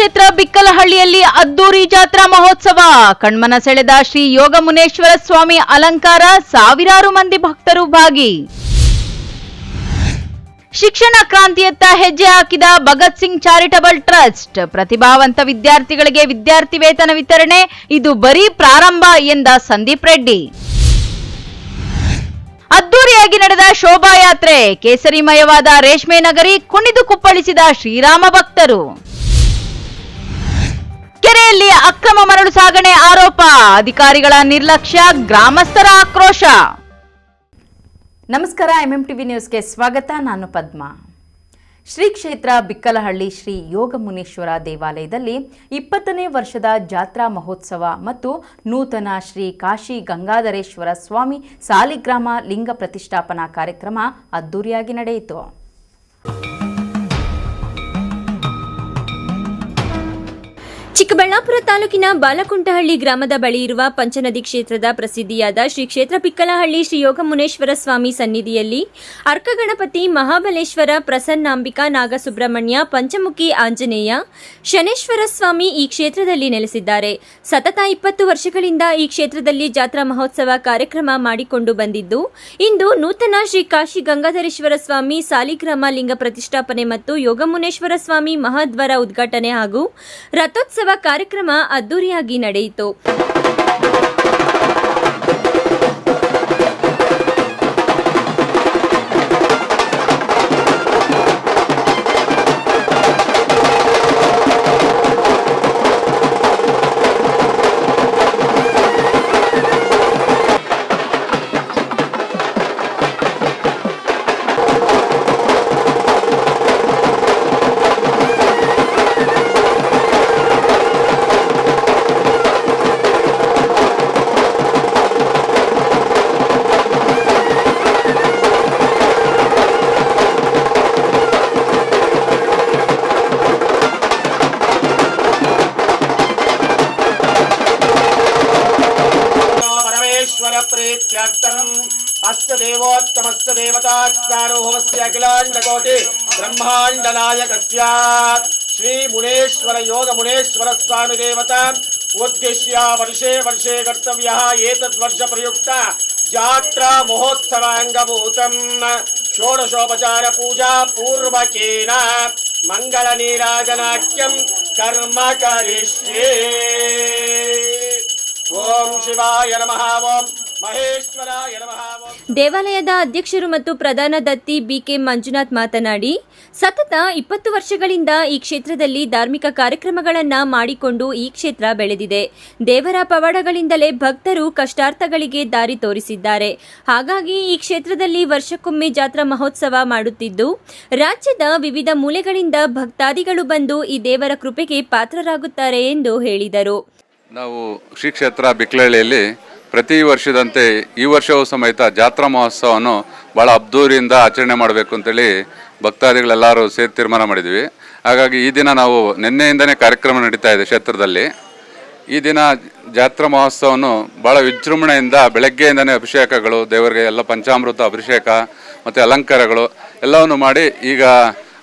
ಕ್ಷೇತ್ರ ಬಿಕ್ಕಲಹಳ್ಳಿಯಲ್ಲಿ ಅದ್ದೂರಿ ಜಾತ್ರಾ ಮಹೋತ್ಸವ ಕಣ್ಮನ ಸೆಳೆದ ಶ್ರೀ ಯೋಗಮುನೇಶ್ವರ ಸ್ವಾಮಿ ಅಲಂಕಾರ, ಸಾವಿರಾರು ಮಂದಿ ಭಕ್ತರು ಭಾಗಿ. ಶಿಕ್ಷಣ ಕ್ರಾಂತಿಯತ್ತ ಹೆಜ್ಜೆ ಹಾಕಿದ ಭಗತ್ ಸಿಂಗ್ ಚಾರಿಟಬಲ್ ಟ್ರಸ್ಟ್, ಪ್ರತಿಭಾವಂತ ವಿದ್ಯಾರ್ಥಿಗಳಿಗೆ ವಿದ್ಯಾರ್ಥಿ ವೇತನ ವಿತರಣೆ, ಇದು ಬರೀ ಪ್ರಾರಂಭ ಎಂದ ಸಂದೀಪ್ ರೆಡ್ಡಿ. ಅದ್ದೂರಿಯಾಗಿ ನಡೆದ ಶೋಭಾಯಾತ್ರೆ, ಕೇಸರಿಮಯವಾದ ರೇಷ್ಮೆ ನಗರಿ, ಕುಣಿದು ಕುಪ್ಪಳಿಸಿದ ಶ್ರೀರಾಮ ಭಕ್ತರು. ಕೆರೆಯಲ್ಲಿ ಅಕ್ರಮ ಮರಳು ಸಾಗಣೆ ಆರೋಪ, ಅಧಿಕಾರಿಗಳ ನಿರ್ಲಕ್ಷ್ಯ, ಗ್ರಾಮಸ್ಥರ ಆಕ್ರೋಶ. ನಮಸ್ಕಾರ, ಎಂಎಂಟಿವಿ ನ್ಯೂಸ್ಗೆ ಸ್ವಾಗತ. ನಾನು ಪದ್ಮ. ಶ್ರೀ ಕ್ಷೇತ್ರ ಬಿಕ್ಕಲಹಳ್ಳಿ ಶ್ರೀ ಯೋಗಮುನೇಶ್ವರ ದೇವಾಲಯದಲ್ಲಿ 20ನೇ ವರ್ಷದ ಜಾತ್ರಾ ಮಹೋತ್ಸವ ಮತ್ತು ನೂತನ ಶ್ರೀ ಕಾಶಿ ಗಂಗಾಧರೇಶ್ವರ ಸ್ವಾಮಿ ಸಾಲಿಗ್ರಾಮ ಲಿಂಗ ಪ್ರತಿಷ್ಠಾಪನಾ ಕಾರ್ಯಕ್ರಮ ಅದ್ದೂರಿಯಾಗಿ ನಡೆಯಿತು. ಚಿಕ್ಕಬಳ್ಳಾಪುರ ತಾಲೂಕಿನ ಬಾಲಕುಂಟಹಳ್ಳಿ ಗ್ರಾಮದ ಬಳಿ ಇರುವ ಪಂಚನದಿ ಕ್ಷೇತ್ರದ ಪ್ರಸಿದ್ಧಿಯಾದ ಶ್ರೀ ಕ್ಷೇತ್ರ ಬಿಕ್ಕಲಹಳ್ಳಿ ಶ್ರೀ ಯೋಗಮುನೇಶ್ವರ ಸ್ವಾಮಿ ಸನ್ನಿಧಿಯಲ್ಲಿ ಅರ್ಕಗಣಪತಿ, ಮಹಾಬಲೇಶ್ವರ, ಪ್ರಸನ್ನಾಂಬಿಕಾ, ನಾಗಸುಬ್ರಹ್ಮಣ್ಯ, ಪಂಚಮುಖಿ ಆಂಜನೇಯ, ಶನೇಶ್ವರ ಸ್ವಾಮಿ ಈ ಕ್ಷೇತ್ರದಲ್ಲಿ ನೆಲೆಸಿದ್ದಾರೆ. ಸತತ 20 ವರ್ಷಗಳಿಂದ ಈ ಕ್ಷೇತ್ರದಲ್ಲಿ ಜಾತ್ರಾ ಮಹೋತ್ಸವ ಕಾರ್ಯಕ್ರಮ ಮಾಡಿಕೊಂಡು ಬಂದಿದ್ದು, ಇಂದು ನೂತನ ಶ್ರೀ ಕಾಶಿ ಗಂಗಾಧರೇಶ್ವರ ಸ್ವಾಮಿ ಸಾಲಿಗ್ರಾಮ ಲಿಂಗ ಪ್ರತಿಷ್ಠಾಪನೆ ಮತ್ತು ಯೋಗಮುನೇಶ್ವರ ಸ್ವಾಮಿ ಮಹಾದ್ವಾರ ಉದ್ಘಾಟನೆ ಹಾಗೂ ರಥೋತ್ಸವ ಕಾರ್ಯಕ್ರಮ ಅದ್ದೂರಿಯಾಗಿ ನಡೆಯಿತು. अस्य देवोत्तमस्य देवतासारोहमस्य अखिलाण्डकोटि ब्रह्माण्डनायकस्य श्री मुनेश्वर योगमुनेश्वर स्वामी देवता उद्दिश्य वर्षे वर्षे कर्तव्यः एतद्वर्ष प्रयुक्त जात्रा महोत्सव अंगभूतं षोडशोपचार पूजा पूर्वकेन मंगल नीराजनाख्यं कर्म करिष्ये. ओम शिवाय नमः. ओम ದೇವಾಲಯದ ಅಧ್ಯಕ್ಷರು ಮತ್ತು ಪ್ರಧಾನ ದತ್ತಿ ಬಿಕೆ ಮಂಜುನಾಥ್ ಮಾತನಾಡಿ, ಸತತ 20 ವರ್ಷಗಳಿಂದ ಈ ಕ್ಷೇತ್ರದಲ್ಲಿ ಧಾರ್ಮಿಕ ಕಾರ್ಯಕ್ರಮಗಳನ್ನು ಮಾಡಿಕೊಂಡು ಈ ಕ್ಷೇತ್ರ ಬೆಳೆದಿದೆ. ದೇವರ ಪವಾಡಗಳಿಂದಲೇ ಭಕ್ತರು ಕಷ್ಟಾರ್ಥಗಳಿಗೆ ದಾರಿ ತೋರಿಸಿದ್ದಾರೆ. ಹಾಗಾಗಿ ಈ ಕ್ಷೇತ್ರದಲ್ಲಿ ವರ್ಷಕ್ಕೊಮ್ಮೆ ಜಾತ್ರಾ ಮಹೋತ್ಸವ ಮಾಡುತ್ತಿದ್ದು, ರಾಜ್ಯದ ವಿವಿಧ ಮೂಲೆಗಳಿಂದ ಭಕ್ತಾದಿಗಳು ಬಂದು ಈ ದೇವರ ಕೃಪೆಗೆ ಪಾತ್ರರಾಗುತ್ತಾರೆ ಎಂದು ಹೇಳಿದರು. ನಾವು ಶ್ರೀ ಕ್ಷೇತ್ರ ಬಿಕ್ಕಲಹಳ್ಳಿಯಲ್ಲಿ ಪ್ರತಿ ವರ್ಷದಂತೆ ಈ ವರ್ಷವೂ ಸಮೇತ ಜಾತ್ರಾ ಮಹೋತ್ಸವವನ್ನು ಭಾಳ ಅದ್ದೂರಿಯಿಂದ ಆಚರಣೆ ಮಾಡಬೇಕು ಅಂತೇಳಿ ಭಕ್ತಾದಿಗಳೆಲ್ಲರೂ ಸೇರಿ ತೀರ್ಮಾನ ಮಾಡಿದ್ವಿ. ಹಾಗಾಗಿ ಈ ದಿನ ನಾವು ನಿನ್ನೆಯಿಂದನೇ ಕಾರ್ಯಕ್ರಮ ನಡೀತಾ ಇದೆ ಕ್ಷೇತ್ರದಲ್ಲಿ. ಈ ದಿನ ಜಾತ್ರಾ ಮಹೋತ್ಸವವನ್ನು ಭಾಳ ವಿಜೃಂಭಣೆಯಿಂದ ಬೆಳಗ್ಗೆಯಿಂದನೇ ಅಭಿಷೇಕಗಳು, ದೇವರಿಗೆ ಎಲ್ಲ ಪಂಚಾಮೃತ ಅಭಿಷೇಕ ಮತ್ತು ಅಲಂಕಾರಗಳು ಎಲ್ಲವನ್ನು ಮಾಡಿ ಈಗ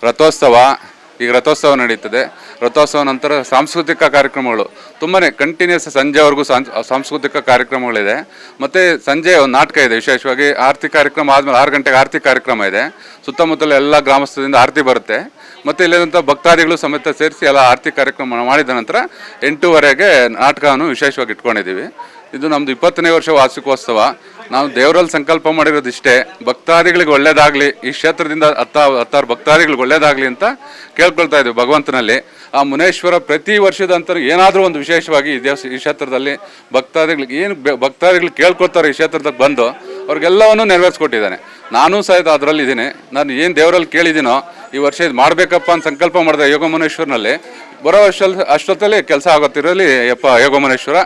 ರಥೋತ್ಸವ ನಡೀತದೆ. ರಥೋತ್ಸವ ನಂತರ ಸಾಂಸ್ಕೃತಿಕ ಕಾರ್ಯಕ್ರಮಗಳು ತುಂಬಾ ಕಂಟಿನ್ಯೂಸ್ ಸಂಜೆವರೆಗೂ ಸಾಂಸ್ಕೃತಿಕ ಕಾರ್ಯಕ್ರಮಗಳಿದೆ. ಮತ್ತು ಸಂಜೆ ಒಂದು ನಾಟಕ ಇದೆ. ವಿಶೇಷವಾಗಿ ಆರತಿ ಕಾರ್ಯಕ್ರಮ ಆದಮೇಲೆ 6 ಗಂಟೆಗೆ ಆರತಿ ಕಾರ್ಯಕ್ರಮ ಇದೆ. ಸುತ್ತಮುತ್ತಲ ಎಲ್ಲ ಗ್ರಾಮಸ್ಥರಿಂದ ಆರತಿ ಬರುತ್ತೆ. ಮತ್ತು ಇಲ್ಲಿರುವಂಥ ಭಕ್ತಾದಿಗಳು ಸಮೇತ ಸೇರಿಸಿ ಎಲ್ಲ ಆರತಿ ಕಾರ್ಯಕ್ರಮ ಮಾಡಿದ ನಂತರ 8:30ಗೆ ನಾಟಕವನ್ನು ವಿಶೇಷವಾಗಿ ಇಟ್ಕೊಂಡಿದ್ದೀವಿ. ಇದು ನಮ್ಮದು 20ನೇ ವರ್ಷ ವಾರ್ಷಿಕೋತ್ಸವ. ನಾವು ದೇವರಲ್ಲಿ ಸಂಕಲ್ಪ ಮಾಡಿರೋದಿಷ್ಟೇ, ಭಕ್ತಾದಿಗಳಿಗೆ ಒಳ್ಳೇದಾಗಲಿ, ಈ ಕ್ಷೇತ್ರದಿಂದ ಹತ್ತಾರು ಭಕ್ತಾದಿಗಳಿಗೆ ಒಳ್ಳೇದಾಗಲಿ ಅಂತ ಕೇಳ್ಕೊಳ್ತಾ ಇದ್ದೀವಿ ಭಗವಂತನಲ್ಲಿ. ಆ ಮುನೇಶ್ವರ ಪ್ರತಿ ವರ್ಷದಂತರ ಏನಾದರೂ ಒಂದು ವಿಶೇಷವಾಗಿ ಈ ಕ್ಷೇತ್ರದಲ್ಲಿ ಭಕ್ತಾದಿಗಳು ಕೇಳ್ಕೊಳ್ತಾರೆ. ಈ ಕ್ಷೇತ್ರದಾಗ ಬಂದು ಅವ್ರಿಗೆಲ್ಲವನ್ನೂ ನೆರವೇರಿಸ್ಕೊಟ್ಟಿದ್ದಾನೆ. ನಾನೂ ಸಹಿತ ಅದರಲ್ಲಿ ಇದ್ದೀನಿ. ನಾನು ಏನು ದೇವರಲ್ಲಿ ಕೇಳಿದ್ದೀನೋ ಈ ವರ್ಷ ಇದು ಮಾಡಬೇಕಪ್ಪ ಅಂತ ಸಂಕಲ್ಪ ಮಾಡಿದೆ ಯೋಗಮುನೇಶ್ವರನಲ್ಲಿ. ಬರೋ ಅಷ್ಟೊತ್ತಲ್ಲಿ ಕೆಲಸ ಆಗುತ್ತಿರಲಿ ಯೋಗಮುನೇಶ್ವರ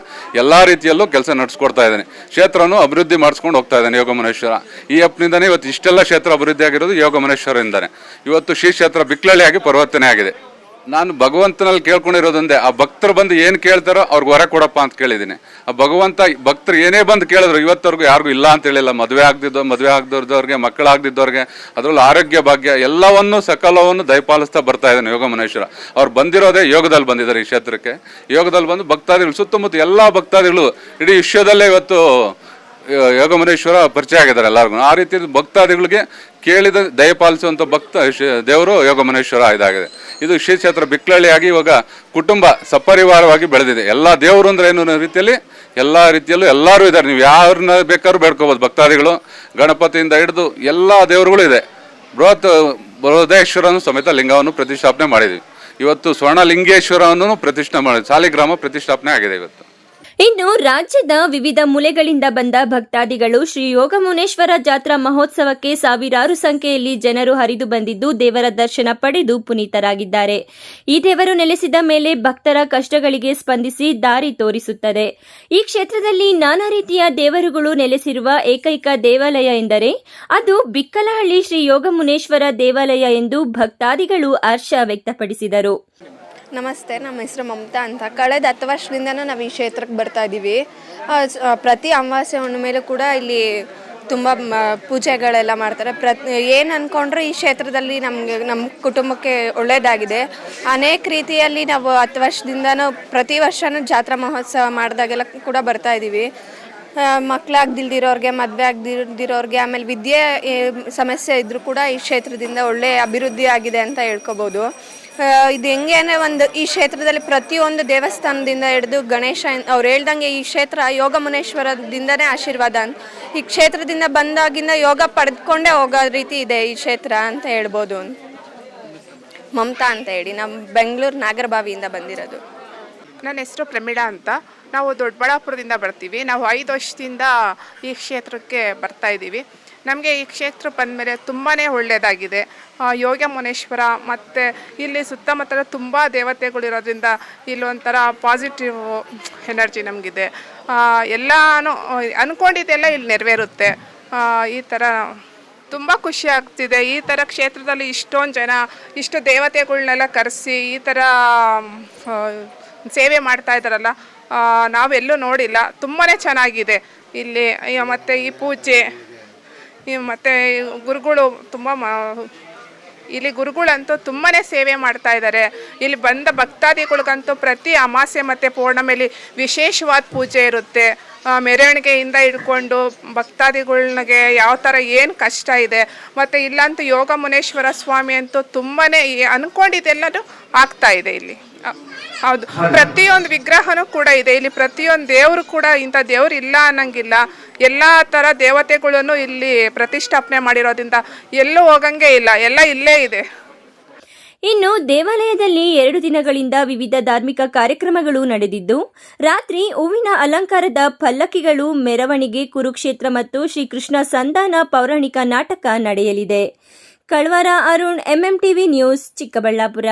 ಎಲ್ಲ ರೀತಿಯಲ್ಲೂ ಕೆಲಸ ನಡೆಸ್ಕೊಡ್ತಾ ಇದ್ದಾನೆ. ಕ್ಷೇತ್ರನೂ ಅಭಿವೃದ್ಧಿ ಮಾಡಿಸ್ಕೊಂಡು ಹೋಗ್ತಾ ಇದ್ದಾನೆ ಯೋಗಮುನೇಶ್ವರ. ಈ ಅಪ್ನಿಂದನೇ ಇವತ್ತು ಇಷ್ಟೆಲ್ಲ ಕ್ಷೇತ್ರ ಅಭಿವೃದ್ಧಿ ಆಗಿರೋದು ಯೋಗಮುನೇಶ್ವರದಿಂದಾನೆ. ಇವತ್ತು ಶ್ರೀ ಕ್ಷೇತ್ರ ಬಿಕ್ಕಲಹಳ್ಳಿಯಾಗಿ ಪರಿವರ್ತನೆ ಆಗಿದೆ. ನಾನು ಭಗವಂತನಲ್ಲಿ ಕೇಳ್ಕೊಂಡಿರೋದೊಂದೇ, ಆ ಭಕ್ತರು ಬಂದು ಏನು ಕೇಳ್ತಾರೋ ಅವ್ರಿಗೆ ಹೊರ ಕೊಡಪ್ಪ ಅಂತ ಕೇಳಿದ್ದೀನಿ. ಆ ಭಗವಂತ ಭಕ್ತರು ಏನೇ ಬಂದು ಕೇಳಿದ್ರು ಇವತ್ತವರೆಗೂ ಯಾರಿಗೂ ಇಲ್ಲ ಅಂತ ಹೇಳಿಲ್ಲ. ಮದುವೆ ಆಗದಿದ್ದವ್ರಿಗೆ, ಮಕ್ಕಳಾಗದಿದ್ದವ್ರಿಗೆ, ಅದರಲ್ಲೂ ಆರೋಗ್ಯ ಭಾಗ್ಯ ಎಲ್ಲವನ್ನು ಸಕಲವನ್ನು ದಯಪಾಲಿಸ್ತಾ ಬರ್ತಾ ಇದ್ದಾನೆ ಯೋಗ ಮುನೇಶ್ವರ. ಅವ್ರು ಬಂದಿರೋದೇ ಯೋಗದಲ್ಲಿ ಬಂದಿದ್ದಾರೆ ಈ ಕ್ಷೇತ್ರಕ್ಕೆ. ಯೋಗದಲ್ಲಿ ಬಂದು ಭಕ್ತಾದಿಗಳು ಸುತ್ತಮುತ್ತ ಎಲ್ಲ ಭಕ್ತಾದಿಗಳು ಇಡೀ ವಿಶ್ವದಲ್ಲೇ ಇವತ್ತು ಯೋಗ ಮುನೇಶ್ವರ ಪರಿಚಯ ಆಗಿದ್ದಾರೆ ಎಲ್ಲರಿಗೂ. ಆ ರೀತಿ ಭಕ್ತಾದಿಗಳಿಗೆ ಕೇಳಿದ ದಯಪಾಲಿಸುವಂಥ ದೇವರು ಯೋಗ ಮುನೇಶ್ವರ ಇದಾಗಿದೆ. ಇದು ಶ್ರೀ ಕ್ಷೇತ್ರ ಬಿಕ್ಕಲಹಳ್ಳಿಯಾಗಿ ಇವಾಗ ಕುಟುಂಬ ಸಪರಿವಾರವಾಗಿ ಬೆಳೆದಿದೆ. ಎಲ್ಲ ದೇವರು ಅಂದ್ರೆ ಏನು ರೀತಿಯಲ್ಲಿ ಎಲ್ಲ ರೀತಿಯಲ್ಲೂ ಎಲ್ಲರೂ ಇದ್ದಾರೆ. ನೀವು ಯಾರನ್ನ ಬೇಕಾದ್ರೂ ಬೇಡ್ಕೋಬೋದು. ಭಕ್ತಾದಿಗಳು ಗಣಪತಿಯಿಂದ ಹಿಡಿದು ಎಲ್ಲ ದೇವರುಗಳು ಇದೆ. ಬೃಹದೇಶ್ವರನು ಸಮೇತ ಲಿಂಗವನ್ನು ಪ್ರತಿಷ್ಠಾಪನೆ ಮಾಡಿದ್ವಿ. ಇವತ್ತು ಸ್ವರ್ಣಲಿಂಗೇಶ್ವರವನ್ನು ಪ್ರತಿಷ್ಠೆ ಮಾಡಿ ಸಾಲಿಗ್ರಾಮ ಪ್ರತಿಷ್ಠಾಪನೆ ಆಗಿದೆ ಇವತ್ತು. ಇನ್ನು ರಾಜ್ಯದ ವಿವಿಧ ಮೂಲೆಗಳಿಂದ ಬಂದ ಭಕ್ತಾದಿಗಳು ಶ್ರೀ ಯೋಗ ಮುನೇಶ್ವರ ಜಾತ್ರಾ ಮಹೋತ್ಸವಕ್ಕೆ ಸಾವಿರಾರು ಸಂಖ್ಯೆಯಲ್ಲಿ ಜನರು ಹರಿದು ಬಂದಿದ್ದು ದೇವರ ದರ್ಶನ ಪಡೆದು ಪುನೀತರಾಗಿದ್ದಾರೆ. ಈ ದೇವರು ನೆಲೆಸಿದ ಮೇಲೆ ಭಕ್ತರ ಕಷ್ಟಗಳಿಗೆ ಸ್ಪಂದಿಸಿ ದಾರಿ ತೋರಿಸುತ್ತದೆ. ಈ ಕ್ಷೇತ್ರದಲ್ಲಿ ನಾನಾ ರೀತಿಯ ದೇವರುಗಳು ನೆಲೆಸಿರುವ ಏಕೈಕ ದೇವಾಲಯ ಎಂದರೆ ಅದು ಬಿಕ್ಕಲಹಳ್ಳಿ ಶ್ರೀ ಯೋಗ ಮುನೇಶ್ವರ ದೇವಾಲಯ ಎಂದು ಭಕ್ತಾದಿಗಳು ಹರ್ಷ ವ್ಯಕ್ತಪಡಿಸಿದರು. ನಮಸ್ತೆ, ನಮ್ಮ ಹೆಸರು ಮಮತಾ ಅಂತ. ಕಳೆದ 10 ವರ್ಷದಿಂದನೂ ನಾವು ಈ ಕ್ಷೇತ್ರಕ್ಕೆ ಬರ್ತಾ ಇದ್ದೀವಿ. ಪ್ರತಿ ಅಮಾವಾಸ್ಯೆ ಮೇಲೂ ಕೂಡ ಇಲ್ಲಿ ತುಂಬ ಪೂಜೆಗಳೆಲ್ಲ ಮಾಡ್ತಾರೆ. ಏನು ಅಂದ್ಕೊಂಡ್ರೆ ಈ ಕ್ಷೇತ್ರದಲ್ಲಿ ನಮ್ಮ ಕುಟುಂಬಕ್ಕೆ ಒಳ್ಳೆಯದಾಗಿದೆ. ಅನೇಕ ರೀತಿಯಲ್ಲಿ ನಾವು 10 ವರ್ಷದಿಂದನೂ ಪ್ರತಿ ವರ್ಷವೂ ಜಾತ್ರಾ ಮಹೋತ್ಸವ ಮಾಡಿದಾಗೆಲ್ಲ ಕೂಡ ಬರ್ತಾ ಇದ್ದೀವಿ. ಮಕ್ಕಳಾಗ್ದಿಲ್ದಿರೋರಿಗೆ, ಮದುವೆ ಆಗದಿರೋರಿಗೆ, ಆಮೇಲೆ ವಿದ್ಯೆ ಸಮಸ್ಯೆ ಇದ್ದರೂ ಕೂಡ ಈ ಕ್ಷೇತ್ರದಿಂದ ಒಳ್ಳೆಯ ಅಭಿವೃದ್ಧಿ ಆಗಿದೆ ಅಂತ ಹೇಳ್ಕೊಬೋದು. ಇದು ಹೆಂಗೆ ಅಂದರೆ ಈ ಕ್ಷೇತ್ರದಲ್ಲಿ ಪ್ರತಿಯೊಂದು ದೇವಸ್ಥಾನದಿಂದ ಹಿಡಿದು ಗಣೇಶ ಅವ್ರು ಹೇಳ್ದಂಗೆ ಈ ಕ್ಷೇತ್ರ ಯೋಗ ಮುನೇಶ್ವರದಿಂದನೇ ಆಶೀರ್ವಾದ ಅಂತ. ಈ ಕ್ಷೇತ್ರದಿಂದ ಬಂದಾಗಿಂದ ಯೋಗ ಪಡೆದುಕೊಂಡೇ ಹೋಗೋ ರೀತಿ ಇದೆ ಈ ಕ್ಷೇತ್ರ ಅಂತ ಹೇಳ್ಬೋದು. ಮಮತಾ ಅಂತ ಹೇಳಿ, ನಮ್ಮ ಬೆಂಗಳೂರು ನಾಗರಬಾವಿಯಿಂದ ಬಂದಿರೋದು. ನನ್ನ ಹೆಸರು ಪ್ರಮೀಳಾ ಅಂತ. ನಾವು ದೊಡ್ಡಬಳ್ಳಾಪುರದಿಂದ ಬರ್ತೀವಿ. ನಾವು 5 ವರ್ಷದಿಂದ ಈ ಕ್ಷೇತ್ರಕ್ಕೆ ಬರ್ತಾ ಇದ್ದೀವಿ. ನಮಗೆ ಈ ಕ್ಷೇತ್ರ ಬಂದಮೇಲೆ ತುಂಬಾ ಒಳ್ಳೆಯದಾಗಿದೆ. ಯೋಗ ಮುನೇಶ್ವರ ಮತ್ತು ಇಲ್ಲಿ ಸುತ್ತಮುತ್ತಲ ತುಂಬ ದೇವತೆಗಳಿರೋದ್ರಿಂದ ಇಲ್ಲೊಂಥರ ಪಾಸಿಟಿವ್ ಎನರ್ಜಿ ನಮಗಿದೆ. ಎಲ್ಲನೂ ಅಂದ್ಕೊಂಡಿದ್ದೆಲ್ಲ ಇಲ್ಲಿ ನೆರವೇರುತ್ತೆ. ಈ ಥರ ತುಂಬ ಖುಷಿ ಆಗ್ತಿದೆ. ಈ ಥರ ಕ್ಷೇತ್ರದಲ್ಲಿ ಇಷ್ಟೊಂದು ಜನ, ಇಷ್ಟು ದೇವತೆಗಳನ್ನೆಲ್ಲ ಕರೆಸಿ ಈ ಥರ ಸೇವೆ ಮಾಡ್ತಾ ಇದ್ದಾರಲ್ಲ, ನಾವೆಲ್ಲೂ ನೋಡಿಲ್ಲ. ತುಂಬಾ ಚೆನ್ನಾಗಿದೆ ಇಲ್ಲಿ. ಮತ್ತು ಈ ಪೂಜೆ ಮತ್ತು ಗುರುಗಳು ತುಂಬ ಇಲ್ಲಿ ಗುರುಗಳಂತೂ ತುಂಬಾ ಸೇವೆ ಮಾಡ್ತಾ ಇದ್ದಾರೆ. ಇಲ್ಲಿ ಬಂದ ಭಕ್ತಾದಿಗಳಿಗಂತೂ ಪ್ರತಿ ಅಮಾವಾಸ್ಯೆ ಮತ್ತು ಪೌರ್ಣಮಿಲಿ ವಿಶೇಷವಾದ ಪೂಜೆ ಇರುತ್ತೆ. ಮೆರವಣಿಗೆಯಿಂದ ಹಿಡ್ಕೊಂಡು ಭಕ್ತಾದಿಗಳಿಗೆ ಯಾವ ಥರ ಏನು ಕಷ್ಟ ಇದೆ. ಮತ್ತು ಇಲ್ಲಂತೂ ಯೋಗ ಮುನೇಶ್ವರ ಸ್ವಾಮಿ ಅಂತೂ ತುಂಬಾ ಅಂದ್ಕೊಂಡಿದ್ದೆಲ್ಲನೂ ಆಗ್ತಾ ಇದೆ ಇಲ್ಲಿ. ಹೌದು, ಪ್ರತಿಯೊಂದು ವಿಗ್ರಹನೂ ಕೂಡ ಇದೆ ಇಲ್ಲಿ. ಪ್ರತಿಯೊಂದು ದೇವರು ಕೂಡ ಇಂಥ ದೇವ್ರು ಇಲ್ಲ ಅನ್ನಂಗಿಲ್ಲ. ಎಲ್ಲ ಥರ ದೇವತೆಗಳನ್ನು ಇಲ್ಲಿ ಪ್ರತಿಷ್ಠಾಪನೆ ಮಾಡಿರೋದ್ರಿಂದ ಎಲ್ಲೂ ಹೋಗಂಗೆ ಇಲ್ಲ, ಎಲ್ಲ ಇಲ್ಲೇ ಇದೆ. ಇನ್ನು ದೇವಾಲಯದಲ್ಲಿ 2 ದಿನಗಳಿಂದ ವಿವಿಧ ಧಾರ್ಮಿಕ ಕಾರ್ಯಕ್ರಮಗಳು ನಡೆದಿದ್ದು, ರಾತ್ರಿ ಹೂವಿನ ಅಲಂಕಾರದ ಪಲ್ಲಕ್ಕಿಗಳು, ಮೆರವಣಿಗೆ, ಕುರುಕ್ಷೇತ್ರ ಮತ್ತು ಶ್ರೀಕೃಷ್ಣ ಸಂಧಾನ ಪೌರಾಣಿಕ ನಾಟಕ ನಡೆಯಲಿದೆ. ಕಳ್ವಾರ ಅರುಣ್, ಎಂಎಂಟಿವಿ ನ್ಯೂಸ್, ಚಿಕ್ಕಬಳ್ಳಾಪುರ.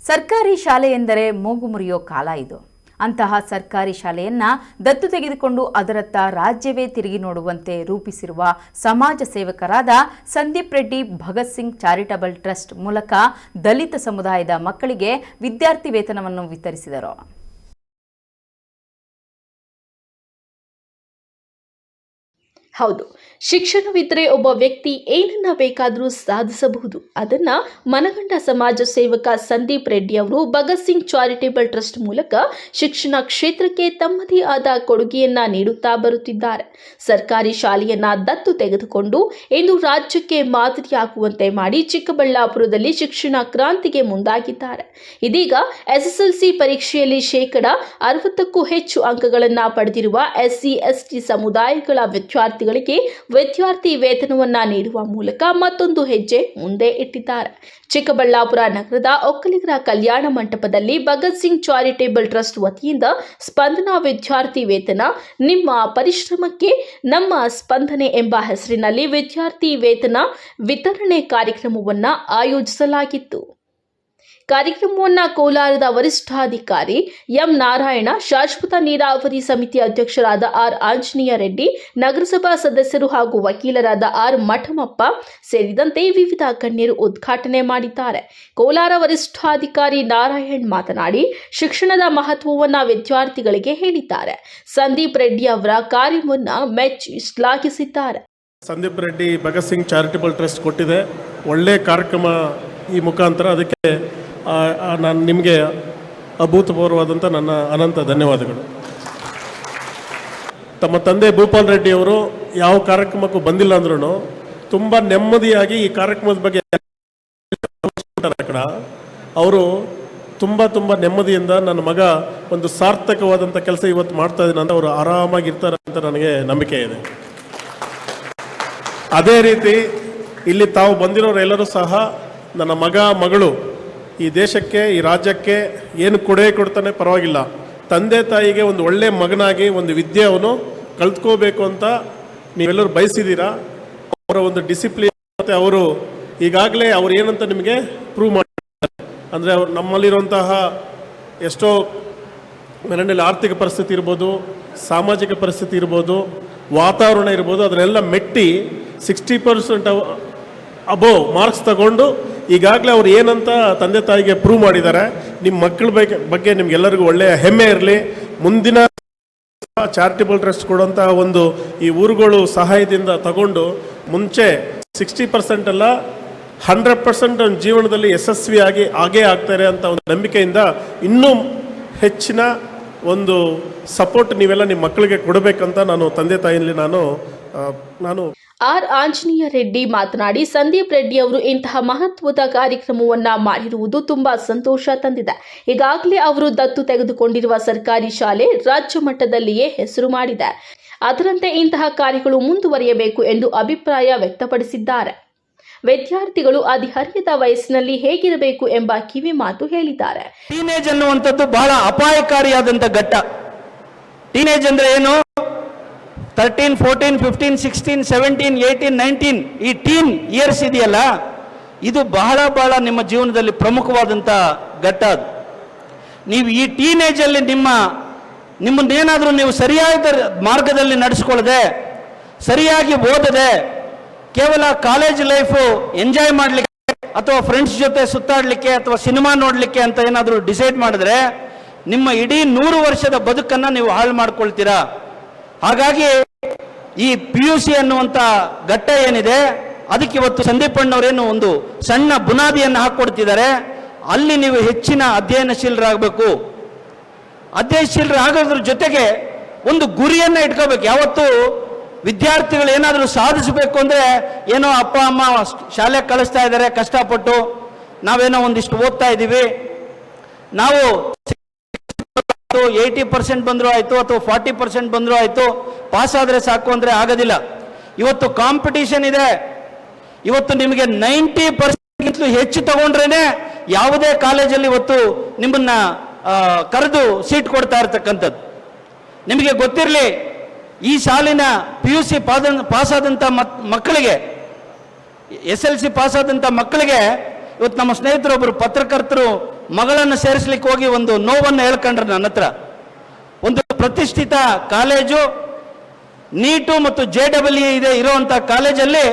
ಸರ್ಕಾರಿ ಶಾಲೆ ಎಂದರೆ ಮೂಗು ಮುರಿಯೋ ಕಾಲ ಇದು. ಅಂತಹ ಸರ್ಕಾರಿ ಶಾಲೆಯನ್ನ ದತ್ತು ತೆಗೆದುಕೊಂಡು ಅದರತ್ತ ರಾಜ್ಯವೇ ತಿರುಗಿ ನೋಡುವಂತೆ ರೂಪಿಸಿರುವ ಸಮಾಜ ಸೇವಕರಾದ ಸಂದೀಪ್ ರೆಡ್ಡಿ ಭಗತ್ ಸಿಂಗ್ ಚಾರಿಟಬಲ್ ಟ್ರಸ್ಟ್ ಮೂಲಕ ದಲಿತ ಸಮುದಾಯದ ಮಕ್ಕಳಿಗೆ ವಿದ್ಯಾರ್ಥಿ ವೇತನವನ್ನು ವಿತರಿಸಿದರು. ಹೌದು, ಶಿಕ್ಷಣವಿದ್ದರೆ ಒಬ್ಬ ವ್ಯಕ್ತಿ ಏನನ್ನ ಬೇಕಾದರೂ ಸಾಧಿಸಬಹುದು. ಅದನ್ನ ಮನಗಂಡ ಸಮಾಜ ಸೇವಕ ಸಂದೀಪ್ ರೆಡ್ಡಿ ಅವರು ಭಗತ್ ಸಿಂಗ್ ಚಾರಿಟೇಬಲ್ ಟ್ರಸ್ಟ್ ಮೂಲಕ ಶಿಕ್ಷಣ ಕ್ಷೇತ್ರಕ್ಕೆ ತಮ್ಮದೇ ಆದ ಕೊಡುಗೆಯನ್ನ ನೀಡುತ್ತಾ ಬರುತ್ತಿದ್ದಾರೆ. ಸರ್ಕಾರಿ ಶಾಲೆಯನ್ನ ದತ್ತು ತೆಗೆದುಕೊಂಡು ಇಂದು ರಾಜ್ಯಕ್ಕೆ ಮಾದರಿಯಾಗುವಂತೆ ಮಾಡಿ ಚಿಕ್ಕಬಳ್ಳಾಪುರದಲ್ಲಿ ಶಿಕ್ಷಣ ಕ್ರಾಂತಿಗೆ ಮುಂದಾಗಿದ್ದಾರೆ. ಇದೀಗ SSLC ಪರೀಕ್ಷೆಯಲ್ಲಿ 60%ಕ್ಕೂ ಹೆಚ್ಚು ಅಂಕಗಳನ್ನು ಪಡೆದಿರುವ SC ST ಸಮುದಾಯಗಳ ವಿದ್ಯಾರ್ಥಿಗಳಿಗೆ ವಿದ್ಯಾರ್ಥಿ ವೇತನವನ್ನ ನೀಡುವ ಮೂಲಕ ಮತ್ತೊಂದು ಹೆಜ್ಜೆ ಮುಂದೆ ಇಟ್ಟಿದ್ದಾರೆ. ಚಿಕ್ಕಬಳ್ಳಾಪುರ ನಗರದ ಒಕ್ಕಲಿಗರ ಕಲ್ಯಾಣ ಮಂಟಪದಲ್ಲಿ ಭಗತ್ ಸಿಂಗ್ ಚಾರಿಟೇಬಲ್ ಟ್ರಸ್ಟ್ ವತಿಯಿಂದ ಸ್ಪಂದನಾ ವಿದ್ಯಾರ್ಥಿ ವೇತನ, ನಿಮ್ಮ ಪರಿಶ್ರಮಕ್ಕೆ ನಮ್ಮ ಸ್ಪಂದನೆ ಎಂಬ ಹೆಸರಿನಲ್ಲಿ ವಿದ್ಯಾರ್ಥಿ ವೇತನ ವಿತರಣೆ ಕಾರ್ಯಕ್ರಮವನ್ನು ಆಯೋಜಿಸಲಾಗಿತ್ತು. ಕಾರ್ಯಕ್ರಮವನ್ನು ಕೋಲಾರದ ವರಿಷ್ಠಾಧಿಕಾರಿ ಎಂ ನಾರಾಯಣ, ಶಾಶ್ವತ ನೀರಾವರಿ ಸಮಿತಿ ಅಧ್ಯಕ್ಷರಾದ ಆರ್ ಆಂಜನೇಯ ರೆಡ್ಡಿ, ನಗರಸಭಾ ಸದಸ್ಯರು ಹಾಗೂ ವಕೀಲರಾದ ಆರ್ ಮಠಮಪ್ಪ ಸೇರಿದಂತೆ ವಿವಿಧ ಗಣ್ಯರು ಉದ್ಘಾಟನೆ ಮಾಡಿದ್ದಾರೆ. ಕೋಲಾರ ವರಿಷ್ಠಾಧಿಕಾರಿ ನಾರಾಯಣ್ ಮಾತನಾಡಿ ಶಿಕ್ಷಣದ ಮಹತ್ವವನ್ನು ವಿದ್ಯಾರ್ಥಿಗಳಿಗೆ ಹೇಳಿದ್ದಾರೆ. ಸಂದೀಪ್ ರೆಡ್ಡಿ ಅವರ ಕಾರ್ಯವನ್ನು ಮೆಚ್ಚಿ ಶ್ಲಾಘಿಸಿದ್ದಾರೆ. ಸಂದೀಪ್ ರೆಡ್ಡಿ ಭಗತ್ ಸಿಂಗ್ ಚಾರಿಟಬಲ್ ಟ್ರಸ್ಟ್ ಕೊಟ್ಟಿದೆ, ಒಳ್ಳೆಯ ಕಾರ್ಯಕ್ರಮ. ಈ ಮುಖಾಂತರ ಅದಕ್ಕೆ ನಾನು ನಿಮಗೆ ಅಭೂತಪೂರ್ವವಾದಂಥ ನನ್ನ ಅನಂತ ಧನ್ಯವಾದಗಳು. ತಮ್ಮ ತಂದೆ ಭೂಪಾಲ್ ರೆಡ್ಡಿ ಅವರು ಯಾವ ಕಾರ್ಯಕ್ರಮಕ್ಕೂ ಬಂದಿಲ್ಲ ಅಂದ್ರೂ ತುಂಬ ನೆಮ್ಮದಿಯಾಗಿ ಈ ಕಾರ್ಯಕ್ರಮದ ಬಗ್ಗೆ ಅವರು ತುಂಬ ನೆಮ್ಮದಿಯಿಂದ ನನ್ನ ಮಗ ಒಂದು ಸಾರ್ಥಕವಾದಂಥ ಕೆಲಸ ಇವತ್ತು ಮಾಡ್ತಾ ಇದ್ದೀನಿ ಅಂತ ಅವರು ಆರಾಮಾಗಿರ್ತಾರೆ ಅಂತ ನನಗೆ ನಂಬಿಕೆ ಇದೆ. ಅದೇ ರೀತಿ ಇಲ್ಲಿ ತಾವು ಬಂದಿರೋರೆಲ್ಲರೂ ಸಹ ನನ್ನ ಮಗ ಮಗಳು ಈ ದೇಶಕ್ಕೆ, ಈ ರಾಜ್ಯಕ್ಕೆ ಏನು ಕೊಡ್ತಾನೆ ಪರವಾಗಿಲ್ಲ, ತಂದೆ ತಾಯಿಗೆ ಒಂದು ಒಳ್ಳೆಯ ಮಗನಾಗಿ ಒಂದು ವಿದ್ಯೆ ಅವನು ಕಲ್ತ್ಕೋಬೇಕು ಅಂತ ನೀವೆಲ್ಲರೂ ಬಯಸಿದ್ದೀರಾ. ಅವರ ಒಂದು ಡಿಸಿಪ್ಲಿನ್ ಮತ್ತು ಅವರು ಈಗಾಗಲೇ ಅವ್ರು ಏನಂತ ನಿಮಗೆ ಪ್ರೂವ್ ಮಾಡಿದ್ದಾರೆ. ಅಂದರೆ ಅವ್ರು ನಮ್ಮಲ್ಲಿರುವಂತಹ ಎಷ್ಟೋ ಮನೆಯಲ್ಲಿ ಆರ್ಥಿಕ ಪರಿಸ್ಥಿತಿ ಇರ್ಬೋದು, ಸಾಮಾಜಿಕ ಪರಿಸ್ಥಿತಿ ಇರ್ಬೋದು, ವಾತಾವರಣ ಇರ್ಬೋದು, ಅದನ್ನೆಲ್ಲ ಮೆಟ್ಟಿ 60% ಅಬೋವ್ ಮಾರ್ಕ್ಸ್ ತಗೊಂಡು ಈಗಾಗಲೇ ಅವ್ರು ಏನಂತ ತಂದೆ ತಾಯಿಗೆ ಪ್ರೂವ್ ಮಾಡಿದ್ದಾರೆ. ನಿಮ್ಮ ಮಕ್ಕಳ ಬಗ್ಗೆ ನಿಮ್ಗೆಲ್ಲರಿಗೂ ಒಳ್ಳೆಯ ಹೆಮ್ಮೆ ಇರಲಿ. ಮುಂದಿನ ಚಾರಿಟಬಲ್ ಟ್ರಸ್ಟ್ ಕೊಡುವಂಥ ಒಂದು ಈ ಊರುಗಳು ಸಹಾಯದಿಂದ ತಗೊಂಡು ಮುಂಚೆ 60% ಅಲ್ಲ 100% ಜೀವನದಲ್ಲಿ ಯಶಸ್ವಿಯಾಗಿ ಆಗೇ ಆಗ್ತಾರೆ ಅಂತ ಒಂದು ನಂಬಿಕೆಯಿಂದ ಇನ್ನೂ ಹೆಚ್ಚಿನ ಒಂದು ಸಪೋರ್ಟ್ ನೀವೆಲ್ಲ ನಿಮ್ಮ ಮಕ್ಕಳಿಗೆ ಕೊಡಬೇಕಂತ ನಾನು ತಂದೆ ತಾಯಿಯಲ್ಲಿ ನಾನು ಆರ್ ಆಂಜನೇಯ ರೆಡ್ಡಿ ಮಾತನಾಡಿ ಸಂದೀಪ್ ರೆಡ್ಡಿ ಅವರು ಇಂತಹ ಮಹತ್ವದ ಕಾರ್ಯಕ್ರಮವನ್ನ ಮಾಡಿರುವುದು ತುಂಬಾ ಸಂತೋಷ ತಂದಿದೆ. ಈಗಾಗಲೇ ಅವರು ದತ್ತು ತೆಗೆದುಕೊಂಡಿರುವ ಸರ್ಕಾರಿ ಶಾಲೆ ರಾಜ್ಯ ಮಟ್ಟದಲ್ಲಿಯೇ ಹೆಸರು ಮಾಡಿದೆ. ಅದರಂತೆ ಇಂತಹ ಕಾರ್ಯಗಳು ಮುಂದುವರಿಯಬೇಕು ಎಂದು ಅಭಿಪ್ರಾಯ ವ್ಯಕ್ತಪಡಿಸಿದ್ದಾರೆ. ವಿದ್ಯಾರ್ಥಿಗಳು ಹದಿಹರೆಯದ ವಯಸ್ಸಿನಲ್ಲಿ ಹೇಗಿರಬೇಕು ಎಂಬ ಕಿವಿ ಮಾತು ಹೇಳಿದ್ದಾರೆ. ಟೀನೇಜ್ ಅನ್ನುವಂಥದ್ದು ಬಹಳ ಅಪಾಯಕಾರಿಯಾದಂಥ ಘಟ್ಟ. ಟೀನೇಜ್ ಅಂದ್ರೆ ಏನು? 13, 14, 15, 16, 17, 18, 19 ಈ ಟೀನ್ ಇಯರ್ಸ್ ಇದೆಯಲ್ಲ, ಇದು ಬಹಳ ನಿಮ್ಮ ಜೀವನದಲ್ಲಿ ಪ್ರಮುಖವಾದಂಥ ಘಟ್ಟ. ಅದು ನೀವು ಈ ಟೀನೇಜಲ್ಲಿ ನಿಮ್ಮನ್ನೇನಾದರೂ ನೀವು ಸರಿಯಾದ ಮಾರ್ಗದಲ್ಲಿ ನಡೆಸ್ಕೊಳ್ಳದೆ, ಸರಿಯಾಗಿ ಓದದೆ, ಕೇವಲ ಕಾಲೇಜ್ ಲೈಫು ಎಂಜಾಯ್ ಮಾಡಲಿಕ್ಕೆ ಅಥವಾ ಫ್ರೆಂಡ್ಸ್ ಜೊತೆ ಸುತ್ತಾಡಲಿಕ್ಕೆ ಅಥವಾ ಸಿನಿಮಾ ನೋಡಲಿಕ್ಕೆ ಅಂತ ಏನಾದರೂ ಡಿಸೈಡ್ ಮಾಡಿದ್ರೆ ನಿಮ್ಮ ಇಡೀ 100 ವರ್ಷದ ಬದುಕನ್ನು ನೀವು ಹಾಳು ಮಾಡ್ಕೊಳ್ತೀರಾ. ಹಾಗಾಗಿ ಈ PUC ಅನ್ನುವಂಥ ಘಟ್ಟ ಏನಿದೆ ಅದಕ್ಕೆ ಇವತ್ತು ಸಂದೀಪ್ ಅಣ್ಣವರೇನು ಒಂದು ಸಣ್ಣ ಬುನಾದಿಯನ್ನು ಹಾಕ್ಕೊಡ್ತಿದ್ದಾರೆ. ಅಲ್ಲಿ ನೀವು ಹೆಚ್ಚಿನ ಅಧ್ಯಯನಶೀಲರಾಗಬೇಕು. ಅಧ್ಯಯನಶೀಲರಾಗೋದ್ರ ಜೊತೆಗೆ ಒಂದು ಗುರಿಯನ್ನು ಇಟ್ಕೋಬೇಕು. ಯಾವತ್ತು ವಿದ್ಯಾರ್ಥಿಗಳು ಏನಾದರೂ ಸಾಧಿಸಬೇಕು ಅಂದರೆ ಏನೋ ಅಪ್ಪ ಅಮ್ಮ ಶಾಲೆಗೆ ಕಳಿಸ್ತಾ ಇದ್ದಾರೆ ಕಷ್ಟಪಟ್ಟು, ನಾವೇನೋ ಒಂದಿಷ್ಟು ಓದ್ತಾ ಇದ್ದೀವಿ, ನಾವು 80% ಬಂದರೂ ಆಯಿತು ಅಥವಾ 40% ಬಂದರೂ ಆಯಿತು, ಪಾಸ್ ಆದರೆ ಸಾಕು ಅಂದರೆ ಆಗೋದಿಲ್ಲ. ಇವತ್ತು ಕಾಂಪಿಟೇಷನ್ ಇದೆ. ಇವತ್ತು ನಿಮಗೆ 90%ಗಿಂತಲೂ ಹೆಚ್ಚು ತಗೊಂಡ್ರೇನೆ ಯಾವುದೇ ಕಾಲೇಜಲ್ಲಿ ಇವತ್ತು ನಿಮ್ಮನ್ನ ಕರೆದು ಸೀಟ್ ಕೊಡ್ತಾ ಇರ್ತಕ್ಕಂಥದ್ದು. ನಿಮಗೆ ಗೊತ್ತಿರಲಿ, ಈ ಸಾಲಿನ PUC ಪಾಸಾದಂಥ ಮಕ್ಕಳಿಗೆ, SLC ಪಾಸಾದಂಥ ಮಕ್ಕಳಿಗೆ ಇವತ್ತು ನಮ್ಮ ಸ್ನೇಹಿತರೊಬ್ಬರು ಪತ್ರಕರ್ತರು ಮಗಳನ್ನು ಸೇರಿಸ್ಲಿಕ್ಕೆ ಹೋಗಿ ಒಂದು ನೋವನ್ನು ಹೇಳ್ಕೊಂಡ್ರೆ ನನ್ನ ಹತ್ರ. ಒಂದು ಪ್ರತಿಷ್ಠಿತ ಕಾಲೇಜು, ನೀಟು ಮತ್ತು JEE ಇದೆ ಇರುವಂಥ ಕಾಲೇಜಲ್ಲಿ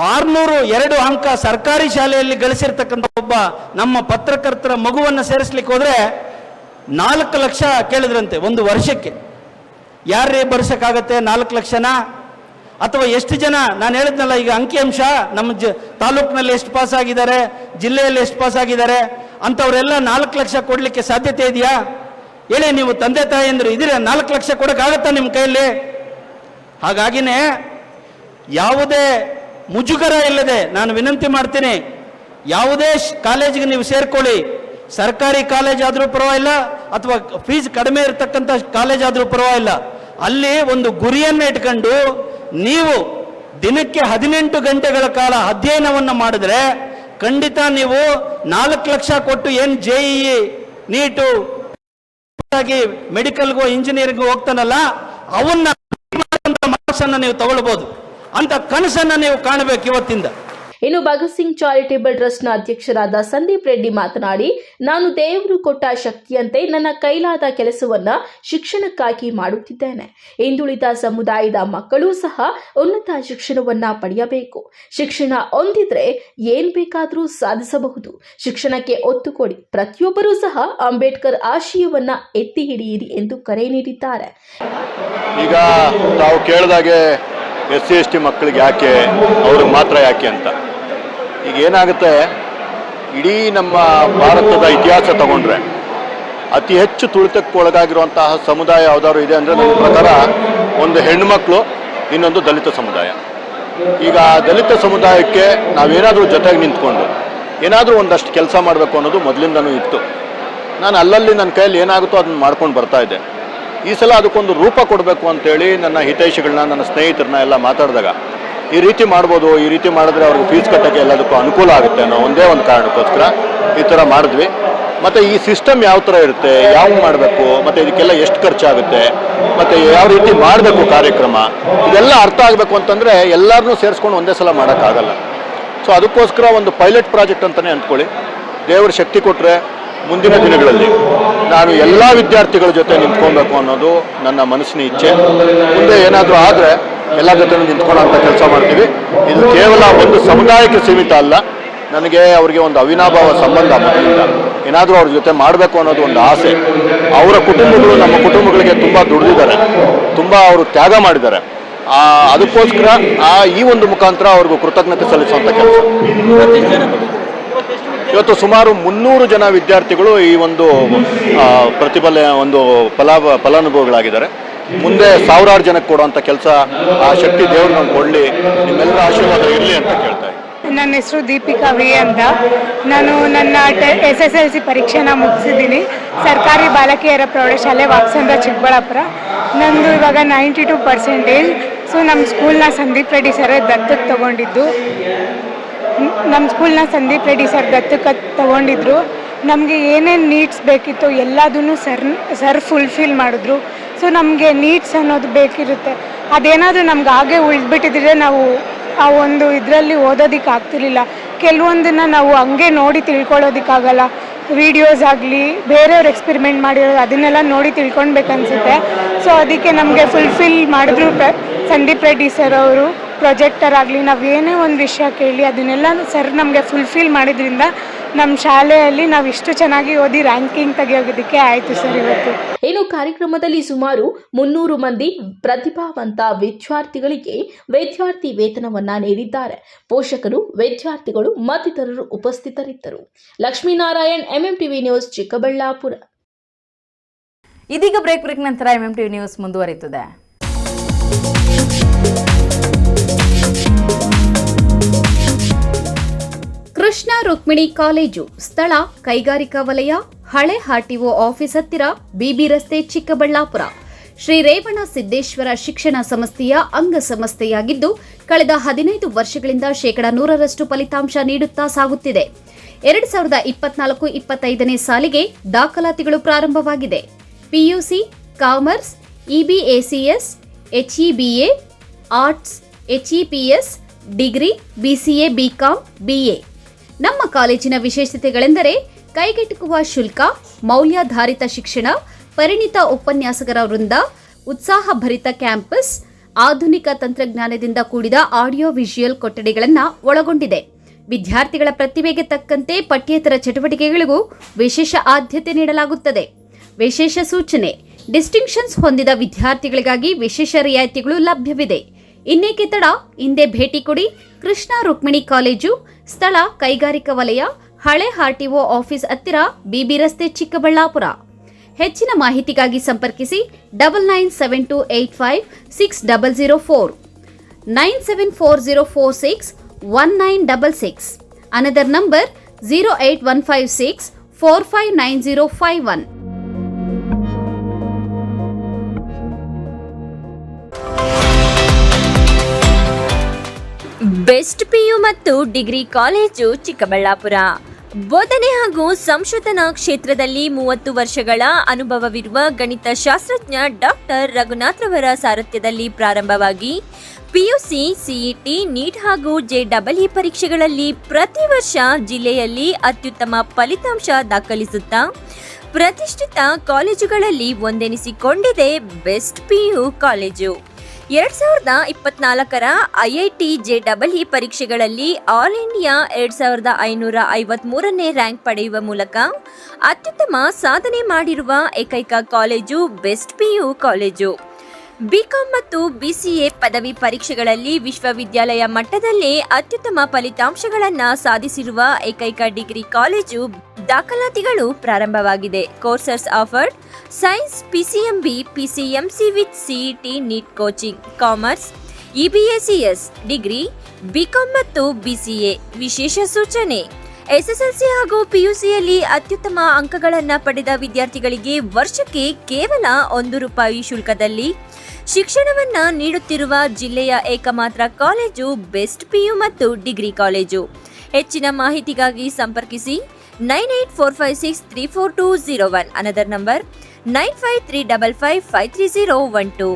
602 ಅಂಕ ಸರ್ಕಾರಿ ಶಾಲೆಯಲ್ಲಿ ಗಳಿಸಿರ್ತಕ್ಕಂಥ ಒಬ್ಬ ನಮ್ಮ ಪತ್ರಕರ್ತರ ಮಗುವನ್ನು ಸೇರಿಸ್ಲಿಕ್ಕೆ ಹೋದ್ರೆ 4 ಲಕ್ಷ ಕೇಳಿದ್ರಂತೆ ಒಂದು ವರ್ಷಕ್ಕೆ. ಯಾರೇ ಬರ್ಸಕ್ಕಾಗತ್ತೆ 4 ಲಕ್ಷನ? ಅಥವಾ ಎಷ್ಟು ಜನ, ನಾನು ಹೇಳಿದ್ನಲ್ಲ ಈಗ ಅಂಕಿಅಂಶ, ನಮ್ಮ ತಾಲೂಕಿನಲ್ಲಿ ಎಷ್ಟು ಪಾಸ್ ಆಗಿದ್ದಾರೆ, ಜಿಲ್ಲೆಯಲ್ಲಿ ಎಷ್ಟು ಪಾಸ್ ಆಗಿದ್ದಾರೆ ಅಂಥವರೆಲ್ಲ 4 ಲಕ್ಷ ಕೊಡಲಿಕ್ಕೆ ಸಾಧ್ಯತೆ ಇದೆಯಾ? ಹೇಳಿ, ನೀವು ತಂದೆ ತಾಯಿ ಅಂದ್ರೆ ಇದ್ರೆ 4 ಲಕ್ಷ ಕೊಡೋಕ್ಕಾಗತ್ತಾ ನಿಮ್ಮ ಕೈಯಲ್ಲಿ? ಹಾಗಾಗಿನೇ ಯಾವುದೇ ಮುಜುಗರ ಇಲ್ಲದೆ ನಾನು ವಿನಂತಿ ಮಾಡ್ತೀನಿ, ಯಾವುದೇ ಕಾಲೇಜಿಗೆ ನೀವು ಸೇರ್ಕೊಳ್ಳಿ. ಸರ್ಕಾರಿ ಕಾಲೇಜ್ ಆದರೂ ಪರವಾಗಿಲ್ಲ ಅಥವಾ ಫೀಸ್ ಕಡಿಮೆ ಇರತಕ್ಕಂಥ ಕಾಲೇಜ್ ಆದರೂ ಪರವಾಗಿಲ್ಲ. ಅಲ್ಲಿ ಒಂದು ಗುರಿಯನ್ನು ಇಟ್ಕೊಂಡು ನೀವು ದಿನಕ್ಕೆ 18 ಗಂಟೆಗಳ ಕಾಲ ಅಧ್ಯಯನವನ್ನು ಮಾಡಿದ್ರೆ ಖಂಡಿತ ನೀವು 4 ಲಕ್ಷ ಕೊಟ್ಟು ಏನು JEE ನೀಟು ಮೆಡಿಕಲ್ಗೋ ಇಂಜಿನಿಯರಿಂಗ್ ಹೋಗ್ತಾನಲ್ಲ ಅವನ್ನ ಮಾರ್ಕ್ಸ್ ಅನ್ನು ನೀವು ತಗೊಳ್ಬಹುದು ಅಂತ ಕನಸನ್ನ ನೀವು ಕಾಣಬೇಕು ಇವತ್ತಿಂದ. ಇನ್ನು ಭಗತ್ ಸಿಂಗ್ ಚಾರಿಟೇಬಲ್ ಟ್ರಸ್ಟ್ನ ಅಧ್ಯಕ್ಷರಾದ ಸಂದೀಪ್ ರೆಡ್ಡಿ ಮಾತನಾಡಿ, ನಾನು ದೇವರು ಕೊಟ್ಟ ಶಕ್ತಿಯಂತೆ ನನ್ನ ಕೈಲಾದ ಕೆಲಸವನ್ನ ಶಿಕ್ಷಣಕ್ಕಾಗಿ ಮಾಡುತ್ತಿದ್ದೇನೆ. ಹಿಂದುಳಿದ ಸಮುದಾಯದ ಮಕ್ಕಳು ಸಹ ಉನ್ನತ ಶಿಕ್ಷಣವನ್ನ ಪಡೆಯಬೇಕು. ಶಿಕ್ಷಣ ಹೊಂದಿದ್ರೆ ಏನ್ ಬೇಕಾದರೂ ಸಾಧಿಸಬಹುದು. ಶಿಕ್ಷಣಕ್ಕೆ ಒತ್ತು ಕೊಡಿ. ಪ್ರತಿಯೊಬ್ಬರೂ ಸಹ ಅಂಬೇಡ್ಕರ್ ಆಶಯವನ್ನ ಎತ್ತಿ ಹಿಡಿಯಿರಿ ಎಂದು ಕರೆ ನೀಡಿದ್ದಾರೆ. ಈಗ ನಾವು ಕೇಳಿದಾಗೆ SC/ST ಮಕ್ಕಳಿಗೆ ಯಾಕೆ, ಅವ್ರಿಗೆ ಮಾತ್ರ ಯಾಕೆ ಅಂತ. ಈಗ ಏನಾಗುತ್ತೆ, ಇಡೀ ನಮ್ಮ ಭಾರತದ ಇತಿಹಾಸ ತಗೊಂಡ್ರೆ ಅತಿ ಹೆಚ್ಚು ತುಳಿತಕ್ಕೊಳಗಾಗಿರುವಂತಹ ಸಮುದಾಯ ಯಾವ್ದಾದ್ರು ಇದೆ ಅಂದರೆ ನನ್ನ ಪ್ರಕಾರ ಒಂದು ಹೆಣ್ಮಕ್ಳು, ಇನ್ನೊಂದು ದಲಿತ ಸಮುದಾಯ. ಈಗ ದಲಿತ ಸಮುದಾಯಕ್ಕೆ ನಾವೇನಾದರೂ ಜೊತೆಗೆ ನಿಂತ್ಕೊಂಡು ಏನಾದರೂ ಒಂದಷ್ಟು ಕೆಲಸ ಮಾಡಬೇಕು ಅನ್ನೋದು ಮೊದಲಿಂದನೂ ಇತ್ತು. ನಾನು ಅಲ್ಲಲ್ಲಿ ನನ್ನ ಕೈಯಲ್ಲಿ ಏನಾಗುತ್ತೋ ಅದನ್ನು ಮಾಡ್ಕೊಂಡು ಬರ್ತಾ ಇದ್ದೆ. ಈ ಸಲ ಅದಕ್ಕೊಂದು ರೂಪ ಕೊಡಬೇಕು ಅಂತೇಳಿ ನನ್ನ ಹಿತೈಷಿಗಳನ್ನ, ನನ್ನ ಸ್ನೇಹಿತರನ್ನ ಎಲ್ಲ ಮಾತಾಡಿದಾಗ ಈ ರೀತಿ ಮಾಡ್ಬೋದು, ಈ ರೀತಿ ಮಾಡಿದ್ರೆ ಅವ್ರಿಗೆ ಫೀಸ್ ಕಟ್ಟೋಕ್ಕೆ ಎಲ್ಲದಕ್ಕೂ ಅನುಕೂಲ ಆಗುತ್ತೆ ಅನ್ನೋ ಒಂದೇ ಒಂದು ಕಾರಣಕ್ಕೋಸ್ಕರ ಈ ಥರ ಮಾಡಿದ್ವಿ. ಮತ್ತು ಈ ಸಿಸ್ಟಮ್ ಯಾವ ಥರ ಇರುತ್ತೆ, ಯಾವ ಮಾಡಬೇಕು, ಮತ್ತು ಇದಕ್ಕೆಲ್ಲ ಎಷ್ಟು ಖರ್ಚಾಗುತ್ತೆ, ಮತ್ತು ಯಾವ ರೀತಿ ಮಾಡಬೇಕು ಕಾರ್ಯಕ್ರಮ, ಇದೆಲ್ಲ ಅರ್ಥ ಆಗಬೇಕು ಅಂತಂದರೆ ಎಲ್ಲರನ್ನೂ ಸೇರಿಸ್ಕೊಂಡು ಒಂದೇ ಸಲ ಮಾಡೋಕ್ಕಾಗಲ್ಲ. ಸೊ ಅದಕ್ಕೋಸ್ಕರ ಒಂದು ಪೈಲಟ್ ಪ್ರಾಜೆಕ್ಟ್ ಅಂತಲೇ ಅಂದ್ಕೊಳ್ಳಿ. ದೇವರು ಶಕ್ತಿ ಕೊಟ್ಟರೆ ಮುಂದಿನ ದಿನಗಳಲ್ಲಿ ನಾನು ಎಲ್ಲ ವಿದ್ಯಾರ್ಥಿಗಳ ಜೊತೆ ನಿಂತ್ಕೊಬೇಕು ಅನ್ನೋದು ನನ್ನ ಮನಸ್ಸಿನ ಇಚ್ಛೆ. ಮುಂದೆ ಏನಾದರೂ ಆದರೆ ಎಲ್ಲ ಜೊತೆ ನಿಂತ್ಕೊಳ್ಳೋ ಅಂತ ಕೆಲಸ ಮಾಡ್ತೀವಿ. ಇದು ಕೇವಲ ಒಂದು ಸಮುದಾಯಕ್ಕೆ ಸೀಮಿತ ಅಲ್ಲ, ನನಗೆ ಅವರಿಗೆ ಒಂದು ಅವಿನಾಭಾವ ಸಂಬಂಧ. ಮೊದಲಿಂದ ಏನಾದರೂ ಅವ್ರ ಜೊತೆ ಮಾಡಬೇಕು ಅನ್ನೋದು ಒಂದು ಆಸೆ. ಅವರ ಕುಟುಂಬಗಳು ನಮ್ಮ ಕುಟುಂಬಗಳಿಗೆ ತುಂಬ ದುಡಿದಿದ್ದಾರೆ, ತುಂಬ ಅವರು ತ್ಯಾಗ ಮಾಡಿದ್ದಾರೆ. ಅದಕ್ಕೋಸ್ಕರ ಈ ಒಂದು ಮುಖಾಂತರ ಅವ್ರಿಗೂ ಕೃತಜ್ಞತೆ ಸಲ್ಲಿಸುವಂಥ ಕೆಲಸ. ಇವತ್ತು ಸುಮಾರು 300 ಜನ ವಿದ್ಯಾರ್ಥಿಗಳು ಈ ಒಂದು ಫಲಾನುಭವಿಗಳಾಗಿದ್ದಾರೆ. ಮುಂದೆ ಸಾವಿರಾರು ಜನಕ್ಕೆ ಕೊಡುವಂಥ ಕೆಲಸ ಆ ಶಕ್ತಿ ದೇವರು ನಮ್ಗೆ ಕೊಡಲಿ, ನಿಮ್ಮೆಲ್ಲರ ಆಶೀರ್ವಾದ ಇರಲಿ ಅಂತ ಕೇಳ್ತಾ ಇದ್ದೀನಿ. ನನ್ನ ಹೆಸರು ದೀಪಿಕಾ ವಿ ಅಂತ. ನಾನು ನನ್ನ SSLC ಪರೀಕ್ಷೆನ ಮುಗಿಸಿದ್ದೀನಿ. ಸರ್ಕಾರಿ ಬಾಲಕಿಯರ ಪ್ರೌಢಶಾಲೆ ವಾಕ್ಸಂದ್ರ ಚಿಕ್ಕಬಳ್ಳಾಪುರ. ನಂದು ಇವಾಗ 92%. ಸೊ ನಮ್ಮ ಸ್ಕೂಲ್ನ ಸಂದೀಪ್ ರೆಡ್ಡಿ ಸರ್ ದತ್ತಕ್ಕೆ ತಗೊಂಡಿದ್ದು. ನಮಗೆ ಏನೇನು ನೀಡ್ಸ್ ಬೇಕಿತ್ತು ಎಲ್ಲದನ್ನು ಸರ್ ಫುಲ್ಫಿಲ್ ಮಾಡಿದ್ರು. ಸೊ ನಮಗೆ ನೀಡ್ಸ್ ಅನ್ನೋದು ಬೇಕಿರುತ್ತೆ, ಅದೇನಾದರೂ ನಮ್ಗೆ ಹಾಗೆ ಉಳಿದ್ಬಿಟ್ಟಿದ್ರೆ ನಾವು ಆ ಒಂದು ಇದರಲ್ಲಿ ಓದೋದಕ್ಕೆ ಆಗ್ತಿರ್ಲಿಲ್ಲ. ಕೆಲವೊಂದನ್ನು ನಾವು ಹಂಗೆ ನೋಡಿ ತಿಳ್ಕೊಳ್ಳೋದಕ್ಕಾಗಲ್ಲ. ವಿಡಿಯೋಸ್ ಆಗಲಿ, ಬೇರೆಯವ್ರು ಎಕ್ಸ್ಪೆರಿಮೆಂಟ್ ಮಾಡಿರೋದು ಅದನ್ನೆಲ್ಲ ನೋಡಿ ತಿಳ್ಕೊಳ್ಬೇಕನ್ಸುತ್ತೆ. ಸೊ ಅದಕ್ಕೆ ನಮಗೆ ಫುಲ್ಫಿಲ್ ಮಾಡಿದ್ರು ಸಂದೀಪ್ ರೆಡ್ಡಿ ಸರ್ ಅವರು. ಪ್ರೊಜೆಕ್ಟರ್ ಆಗಲಿ, ನಾವು ಏನೇ ಒಂದು ವಿಷಯ ಕೇಳಿ ಅದನ್ನೆಲ್ಲ ಸರ್ ನಮಗೆ ಫುಲ್ಫಿಲ್ ಮಾಡಿದ್ರಿಂದ ನಮ್ಮ ಶಾಲೆಯಲ್ಲಿ ನಾವು ಇಷ್ಟು ಚೆನ್ನಾಗಿ ಓದಿ ರ್ಯಾಂಕಿಂಗ್ ತೆಗೆಯೋದಕ್ಕೆ ಆಯಿತು ಸರ್ ಇವತ್ತು. ಇನ್ನು ಕಾರ್ಯಕ್ರಮದಲ್ಲಿ ಸುಮಾರು 300 ಮಂದಿ ಪ್ರತಿಭಾವಂತ ವಿದ್ಯಾರ್ಥಿಗಳಿಗೆ ವಿದ್ಯಾರ್ಥಿ ವೇತನವನ್ನ ನೀಡಿದ್ದಾರೆ. ಪೋಷಕರು, ವಿದ್ಯಾರ್ಥಿಗಳು ಮತ್ತಿತರರು ಉಪಸ್ಥಿತರಿದ್ದರು. Lakshminarayan, MMTV news, Chikkaballapur. ಇದೀಗ ಬ್ರೇಕ್ ನಂತರ MMTV ನ್ಯೂಸ್ ಮುಂದುವರಿಯುತ್ತದೆ. ಕೃಷ್ಣ ರುಕ್ಮಿಣಿ ಕಾಲೇಜು, ಸ್ಥಳ ಕೈಗಾರಿಕಾ ವಲಯ, ಹಳೆ RTO ಆಫೀಸ್ ಹತ್ತಿರ, BB ರಸ್ತೆ, ಚಿಕ್ಕಬಳ್ಳಾಪುರ. ಶ್ರೀ ರೇವಣ ಸಿದ್ದೇಶ್ವರ ಶಿಕ್ಷಣ ಸಂಸ್ಥೆಯ ಅಂಗಸಂಸ್ಥೆಯಾಗಿದ್ದು ಕಳೆದ 15 ವರ್ಷಗಳಿಂದ 100% ಫಲಿತಾಂಶ ನೀಡುತ್ತಾ ಸಾಗುತ್ತಿದೆ. 2024-25ನೇ ಸಾಲಿಗೆ ದಾಖಲಾತಿಗಳು ಪ್ರಾರಂಭವಾಗಿದೆ. PUC, commerce, EBACS, HEBA, arts, HEPS, degree, BCA, BCom, BA. ನಮ್ಮ ಕಾಲೇಜಿನ ವಿಶೇಷತೆಗಳೆಂದರೆ ಕೈಗೆಟುಕುವ ಶುಲ್ಕ, ಮೌಲ್ಯಾಧಾರಿತ ಶಿಕ್ಷಣ, ಪರಿಣಿತ ಉಪನ್ಯಾಸಕರ ವೃಂದ, ಉತ್ಸಾಹಭರಿತ ಕ್ಯಾಂಪಸ್, ಆಧುನಿಕ ತಂತ್ರಜ್ಞಾನದಿಂದ ಕೂಡಿದ ಆಡಿಯೋ ವಿಜುವಲ್ ಕೊಠಡಿಗಳನ್ನು ಒಳಗೊಂಡಿದೆ. ವಿದ್ಯಾರ್ಥಿಗಳ ಪ್ರತಿಭೆಗೆ ತಕ್ಕಂತೆ ಪಠ್ಯೇತರ ಚಟುವಟಿಕೆಗಳಿಗೂ ವಿಶೇಷ ಆದ್ಯತೆ ನೀಡಲಾಗುತ್ತದೆ. ವಿಶೇಷ ಸೂಚನೆ: ಡಿಸ್ಟಿಂಕ್ಷನ್ಸ್ ಹೊಂದಿದ ವಿದ್ಯಾರ್ಥಿಗಳಿಗಾಗಿ ವಿಶೇಷ ರಿಯಾಯಿತಿಗಳು ಲಭ್ಯವಿದೆ. ಇನ್ನೇಕೆ ತಡ, ಹಿಂದೆ ಭೇಟಿ ಕೊಡಿ. ಕೃಷ್ಣ ರುಕ್ಮಿಣಿ ಕಾಲೇಜು, ಸ್ಥಳ ಕೈಗಾರಿಕಾ ವಲಯ, ಹಳೆ RTO ಆಫೀಸ್ ಹತ್ತಿರ, BB ರಸ್ತೆ, ಚಿಕ್ಕಬಳ್ಳಾಪುರ. ಹೆಚ್ಚಿನ ಮಾಹಿತಿಗಾಗಿ ಸಂಪರ್ಕಿಸಿ 9972856004, 9740461966. Another number 08156459051. ಬೆಸ್ಟ್ PU ಮತ್ತು ಡಿಗ್ರಿ ಕಾಲೇಜು, ಚಿಕ್ಕಬಳ್ಳಾಪುರ. ಬೋಧನೆ ಹಾಗೂ ಸಂಶೋಧನಾ ಕ್ಷೇತ್ರದಲ್ಲಿ 30 ವರ್ಷಗಳ ಅನುಭವವಿರುವ ಗಣಿತ ಶಾಸ್ತ್ರಜ್ಞ ಡಾಕ್ಟರ್ ರಘುನಾಥ್ ರವರ ಸಾರಥ್ಯದಲ್ಲಿ ಪ್ರಾರಂಭವಾಗಿ ಪಿಯುಸಿ, ಸಿಇಟಿ, ನೀಟ್ ಹಾಗೂ JEE ಪರೀಕ್ಷೆಗಳಲ್ಲಿ ಪ್ರತಿ ವರ್ಷ ಜಿಲ್ಲೆಯಲ್ಲಿ ಅತ್ಯುತ್ತಮ ಫಲಿತಾಂಶ ದಾಖಲಿಸುತ್ತಾ ಪ್ರತಿಷ್ಠಿತ ಕಾಲೇಜುಗಳಲ್ಲಿ ಒಂದೆನಿಸಿಕೊಂಡಿದೆ ಬೆಸ್ಟ್ PU ಕಾಲೇಜು. 2024ರ IIT JEE ಪರೀಕ್ಷೆಗಳಲ್ಲಿ ಆಲ್ ಇಂಡಿಯಾ 2553ನೇ ರ್ಯಾಂಕ್ ಪಡೆಯುವ ಮೂಲಕ ಅತ್ಯುತ್ತಮ ಸಾಧನೆ ಮಾಡಿರುವ ಏಕೈಕ college best PU college. B Com ಮತ್ತು BCA ಪದವಿ ಪರೀಕ್ಷೆಗಳಲ್ಲಿ ವಿಶ್ವವಿದ್ಯಾಲಯ ಮಟ್ಟದಲ್ಲೇ ಅತ್ಯುತ್ತಮ ಫಲಿತಾಂಶಗಳನ್ನು ಸಾಧಿಸಿರುವ ಏಕೈಕ ಡಿಗ್ರಿ ಕಾಲೇಜು. ದಾಖಲಾತಿಗಳು ಪ್ರಾರಂಭವಾಗಿದೆ. Courses offered: science, PCMB, PCMC with CET, NEET coaching. Commerce, EBACS, degree, B Com ಮತ್ತು BCA. ವಿಶೇಷ ಸೂಚನೆ: SSLC ಹಾಗೂ PUCಯಲ್ಲಿ ಅತ್ಯುತ್ತಮ ಅಂಕಗಳನ್ನು ಪಡೆದ ವಿದ್ಯಾರ್ಥಿಗಳಿಗೆ ವರ್ಷಕ್ಕೆ ಕೇವಲ ₹1 ಶುಲ್ಕದಲ್ಲಿ ಶಿಕ್ಷಣವನ್ನು ನೀಡುತ್ತಿರುವ ಜಿಲ್ಲೆಯ ಏಕಮಾತ್ರ ಕಾಲೇಜು ಬೆಸ್ಟ್ PU ಮತ್ತು ಡಿಗ್ರಿ ಕಾಲೇಜು. ಹೆಚ್ಚಿನ ಮಾಹಿತಿಗಾಗಿ ಸಂಪರ್ಕಿಸಿ 9845634201. Another number 9535553012.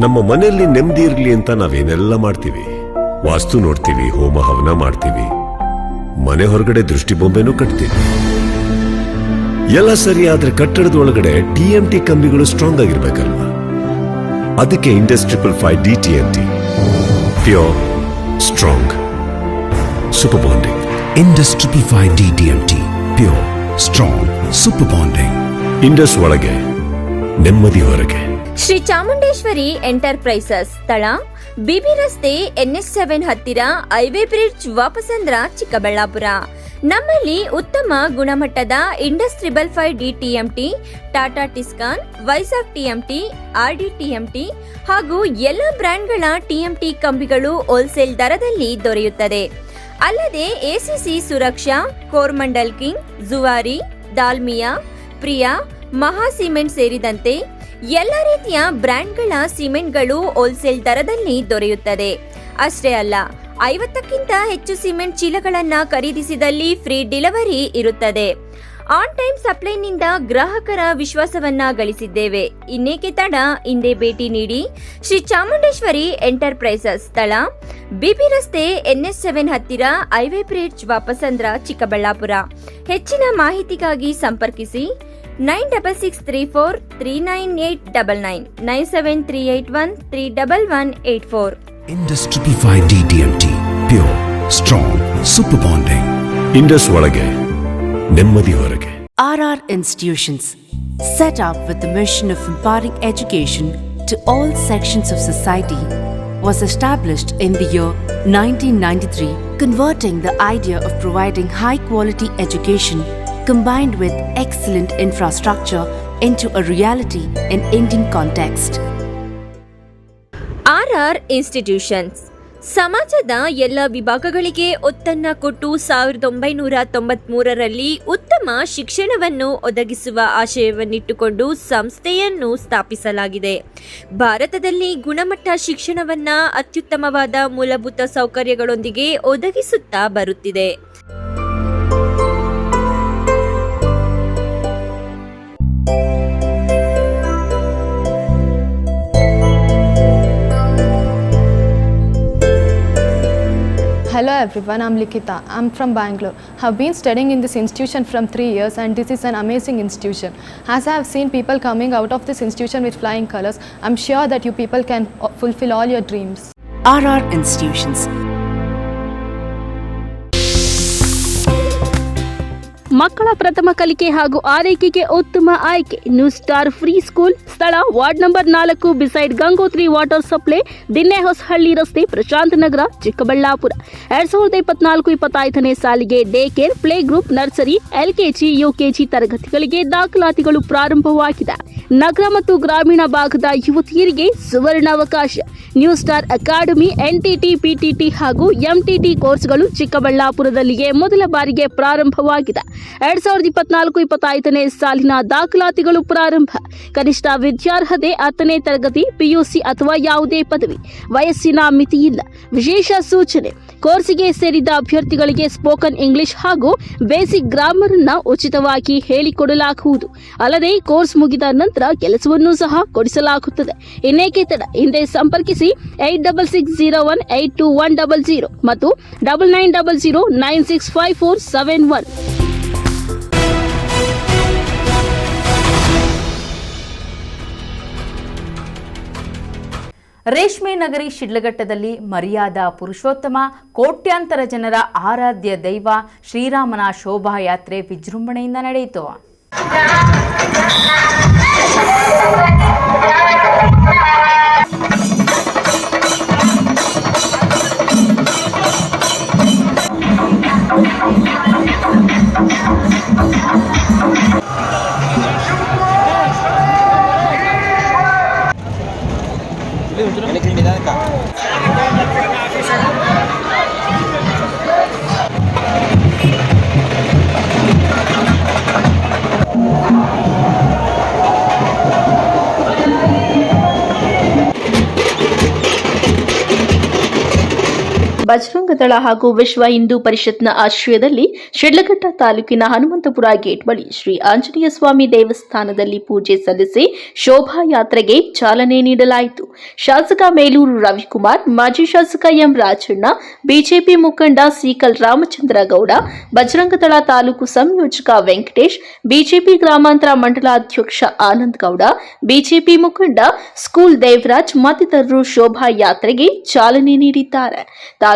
ನಮ್ಮ ಮನೆಯಲ್ಲಿ ನೆಮ್ಮದಿ ಇರಲಿ ಅಂತ ನಾವೇನೆಲ್ಲ ಮಾಡ್ತೀವಿ. ವಾಸ್ತು ನೋಡ್ತೀವಿ, ಹೋಮ ಹವನ ಮಾಡ್ತೀವಿ, ಮನೆ ಹೊರಗಡೆ ದೃಷ್ಟಿ ಬೊಂಬೆನೂ ಕಟ್ತೀವಿ. ಎಲ್ಲ ಸರಿ, ಆದ್ರೆ ಕಟ್ಟಡದ ಒಳಗಡೆ TMT ಕಂಬಿಗಳು ಸ್ಟ್ರಾಂಗ್ ಆಗಿರ್ಬೇಕಲ್ವಾ? ಅದಕ್ಕೆ Indus 555D TMT, pure, strong, super bonding. Indus 555D TMT, pure, strong, super bonding. Indus ಒಳಗೆ ನೆಮ್ಮದಿ ಹೊರಗೆ. ಶ್ರೀ ಚಾಮುಂಡೇಶ್ವರಿ ಎಂಟರ್ಪ್ರೈಸಸ್, ಸ್ಥಳ BB ರಸ್ತೆ, NH7 ಹತ್ತಿರ, ಹೈವೇ ಬ್ರಿಡ್ಜ್, ವಾಪಸಂದ್ರ, ಚಿಕ್ಕಬಳ್ಳಾಪುರ. ನಮ್ಮಲ್ಲಿ ಉತ್ತಮ ಗುಣಮಟ್ಟದ Indus 555D TMT, Tata Tiscon, Vizag TMT, RD TMT ಹಾಗೂ ಎಲ್ಲ ಬ್ರ್ಯಾಂಡ್ಗಳ TMT ಕಂಬಿಗಳು ಹೋಲ್ಸೇಲ್ ದರದಲ್ಲಿ ದೊರೆಯುತ್ತದೆ. ಅಲ್ಲದೆ ACC ಸುರಕ್ಷಾ, ಕೋರ್ಮಂಡಲ್ ಕಿಂಗ್, ಜುವಾರಿ, ದಾಲ್ಮಿಯಾ, ಪ್ರಿಯಾ, ಮಹಾ ಸಿಮೆಂಟ್ ಸೇರಿದಂತೆ ಎಲ್ಲ ರೀತಿಯ ಬ್ರ್ಯಾಂಡ್ಗಳ ಸಿಮೆಂಟ್ಗಳು ಹೋಲ್ಸೇಲ್ ದರದಲ್ಲಿ ದೊರೆಯುತ್ತದೆ. ಅಷ್ಟೇ ಅಲ್ಲ, 50ಕ್ಕಿಂತ ಹೆಚ್ಚು ಸಿಮೆಂಟ್ ಚೀಲಗಳನ್ನು ಖರೀದಿಸಿದಲ್ಲಿ ಫ್ರೀ ಡೆಲಿವರಿ ಇರುತ್ತದೆ. ಆನ್ ಟೈಮ್ ಸಪ್ಲೈನಿಂದ ಗ್ರಾಹಕರ ವಿಶ್ವಾಸವನ್ನ ಗಳಿಸಿದ್ದೇವೆ. ಇನ್ನೇಕೆ ತಡ, ಹಿಂದೆ ಭೇಟಿ ನೀಡಿ. ಶ್ರೀ ಚಾಮುಂಡೇಶ್ವರಿ ಎಂಟರ್ಪ್ರೈಸಸ್, ಸ್ಥಳ BB ರಸ್ತೆ, NH7 ಹತ್ತಿರ, ಹೈವೇ ಬ್ರಿಡ್ಜ್, ವಾಪಸಂದ್ರ, ಚಿಕ್ಕಬಳ್ಳಾಪುರ. ಹೆಚ್ಚಿನ ಮಾಹಿತಿಗಾಗಿ ಸಂಪರ್ಕಿಸಿ 9663439899, 97381311184. Indus 555D TMT, pure, strong, super bonding. Indus ಒಳಗೆ ನೆಮ್ಮದಿ ಹೊರಗೆ. RR Institutions, set up with the mission of imparting education to all sections of society, was established in the year 1993, converting the idea of providing high-quality education combined with excellent infrastructure into a reality in Indian context. RR Institutions ಸಮಾಜದ ಎಲ್ಲ ವಿಭಾಗಗಳಿಗೆ ಒತ್ತನ್ನ ಕೊಟ್ಟು 1993ರಲ್ಲಿ ಉತ್ತಮ ಶಿಕ್ಷಣವನ್ನು ಒದಗಿಸುವ ಆಶಯವನ್ನಿಟ್ಟುಕೊಂಡು ಸಂಸ್ಥೆಯನ್ನು ಸ್ಥಾಪಿಸಲಾಗಿದೆ. ಭಾರತದಲ್ಲಿ ಗುಣಮಟ್ಟ ಶಿಕ್ಷಣವನ್ನ ಅತ್ಯುತ್ತಮವಾದ ಮೂಲಭೂತ ಸೌಕರ್ಯಗಳೊಂದಿಗೆ ಒದಗಿಸುತ್ತಾ ಬರುತ್ತಿದೆ. Hello everyone, I'm Likita. I'm from Bangalore. Have been studying in this institution from 3 years and this is an amazing institution. As I have seen people coming out of this institution with flying colors, I'm sure that you people can fulfill all your dreams. RR Institutions. ಮಕ್ಕಳ ಪ್ರಥಮ ಕಲಿಕೆ ಹಾಗೂ ಆರೈಕೆಗೆ ಉತ್ತಮ ಆಯ್ಕೆ new star free school. ಸ್ಥಳ ward number 4, beside Gangotri water supply, Dinnehosahalli ರಸ್ತೆ, ಪ್ರಶಾಂತ್ ನಗರ, ಚಿಕ್ಕಬಳ್ಳಾಪುರ. 2024-25ನೇ ಸಾಲಿಗೆ day care, play group, nursery, LKG, UKG ತರಗತಿಗಳಿಗೆ ದಾಖಲಾತಿಗಳು ಪ್ರಾರಂಭವಾಗಿದೆ. ನಗರ ಮತ್ತು ಗ್ರಾಮೀಣ ಭಾಗದ ಯುವತಿಯರಿಗೆ ಸುವರ್ಣಾವಕಾಶ. New star academy NTT, PTT ಹಾಗೂ MTT ಕೋರ್ಸ್ಗಳು ಚಿಕ್ಕಬಳ್ಳಾಪುರದಲ್ಲಿಯೇ ಮೊದಲ ಬಾರಿಗೆ ಪ್ರಾರಂಭವಾಗಿದೆ. 2024-25ನೇ ಸಾಲಿನ ದಾಖಲಾತಿಗಳು ಪ್ರಾರಂಭ. ಕನಿಷ್ಠ ವಿದ್ಯಾರ್ಹತೆ 10ನೇ ತರಗತಿ, PUC ಅಥವಾ ಯಾವುದೇ ಪದವಿ. ವಯಸ್ಸಿನ ಮಿತಿಯಿಲ್ಲ. ವಿಶೇಷ ಸೂಚನೆ: ಕೋರ್ಸಿಗೆ ಸೇರಿದ ಅಭ್ಯರ್ಥಿಗಳಿಗೆ ಸ್ಪೋಕನ್ ಇಂಗ್ಲಿಷ್ ಹಾಗೂ ಬೇಸಿಕ್ ಗ್ರಾಮರ್ ಅನ್ನು ಉಚಿತವಾಗಿ ಹೇಳಿಕೊಡಲಾಗುವುದು. ಅಲ್ಲದೆ ಕೋರ್ಸ್ ಮುಗಿದ ನಂತರ ಕೆಲಸವನ್ನು ಸಹ ಕೊಡಿಸಲಾಗುತ್ತದೆ. ಇನ್ನೇಕೆ ತಡ, ಹಿಂದೆ ಸಂಪರ್ಕಿಸಿ 8660182100 ಮತ್ತು 9900965471. ರೇಷ್ಮೆ ನಗರಿ ಶಿಡ್ಲಘಟ್ಟದಲ್ಲಿ ಮರ್ಯಾದಾ ಪುರುಷೋತ್ತಮ ಕೋಟ್ಯಾಂತರ ಜನರ ಆರಾಧ್ಯ ದೈವ ಶ್ರೀರಾಮನ ಶೋಭಾಯಾತ್ರೆ ವಿಜೃಂಭಣೆಯಿಂದ ನಡೆಯಿತು. ಬಜರಂಗ ದಳ ಹಾಗೂ ವಿಶ್ವ ಹಿಂದೂ ಪರಿಷತ್ನ ಆಶ್ರಯದಲ್ಲಿ ಶಿಡ್ಲಘಟ್ಟ ತಾಲೂಕಿನ ಹನುಮಂತಪುರ ಗೇಟ್ ಬಳಿ ಶ್ರೀ ಆಂಜನೇಯ ಸ್ವಾಮಿ ದೇವಸ್ಥಾನದಲ್ಲಿ ಪೂಜೆ ಸಲ್ಲಿಸಿ ಶೋಭಾಯಾತ್ರೆಗೆ ಚಾಲನೆ ನೀಡಲಾಯಿತು. ಶಾಸಕ ಮೇಲೂರು ರವಿಕುಮಾರ್, ಮಾಜಿ ಶಾಸಕ ಎಂ ರಾಜಣ್ಣ, ಬಿಜೆಪಿ ಮುಖಂಡ ಸೀಕಲ್ ರಾಮಚಂದ್ರ ಗೌಡ, ಬಜರಂಗ ದಳ ತಾಲೂಕು ಸಂಯೋಜಕ ವೆಂಕಟೇಶ್, ಬಿಜೆಪಿ ಗ್ರಾಮಾಂತರ ಮಂಡಲಾಧ್ಯಕ್ಷ ಆನಂದ್ ಗೌಡ, ಬಿಜೆಪಿ ಮುಖಂಡ ಸ್ಕೂಲ್ ದೇವರಾಜ್ ಮತ್ತಿತರರು ಶೋಭಾಯಾತ್ರೆಗೆ ಚಾಲನೆ ನೀಡಿದ್ದಾರೆ.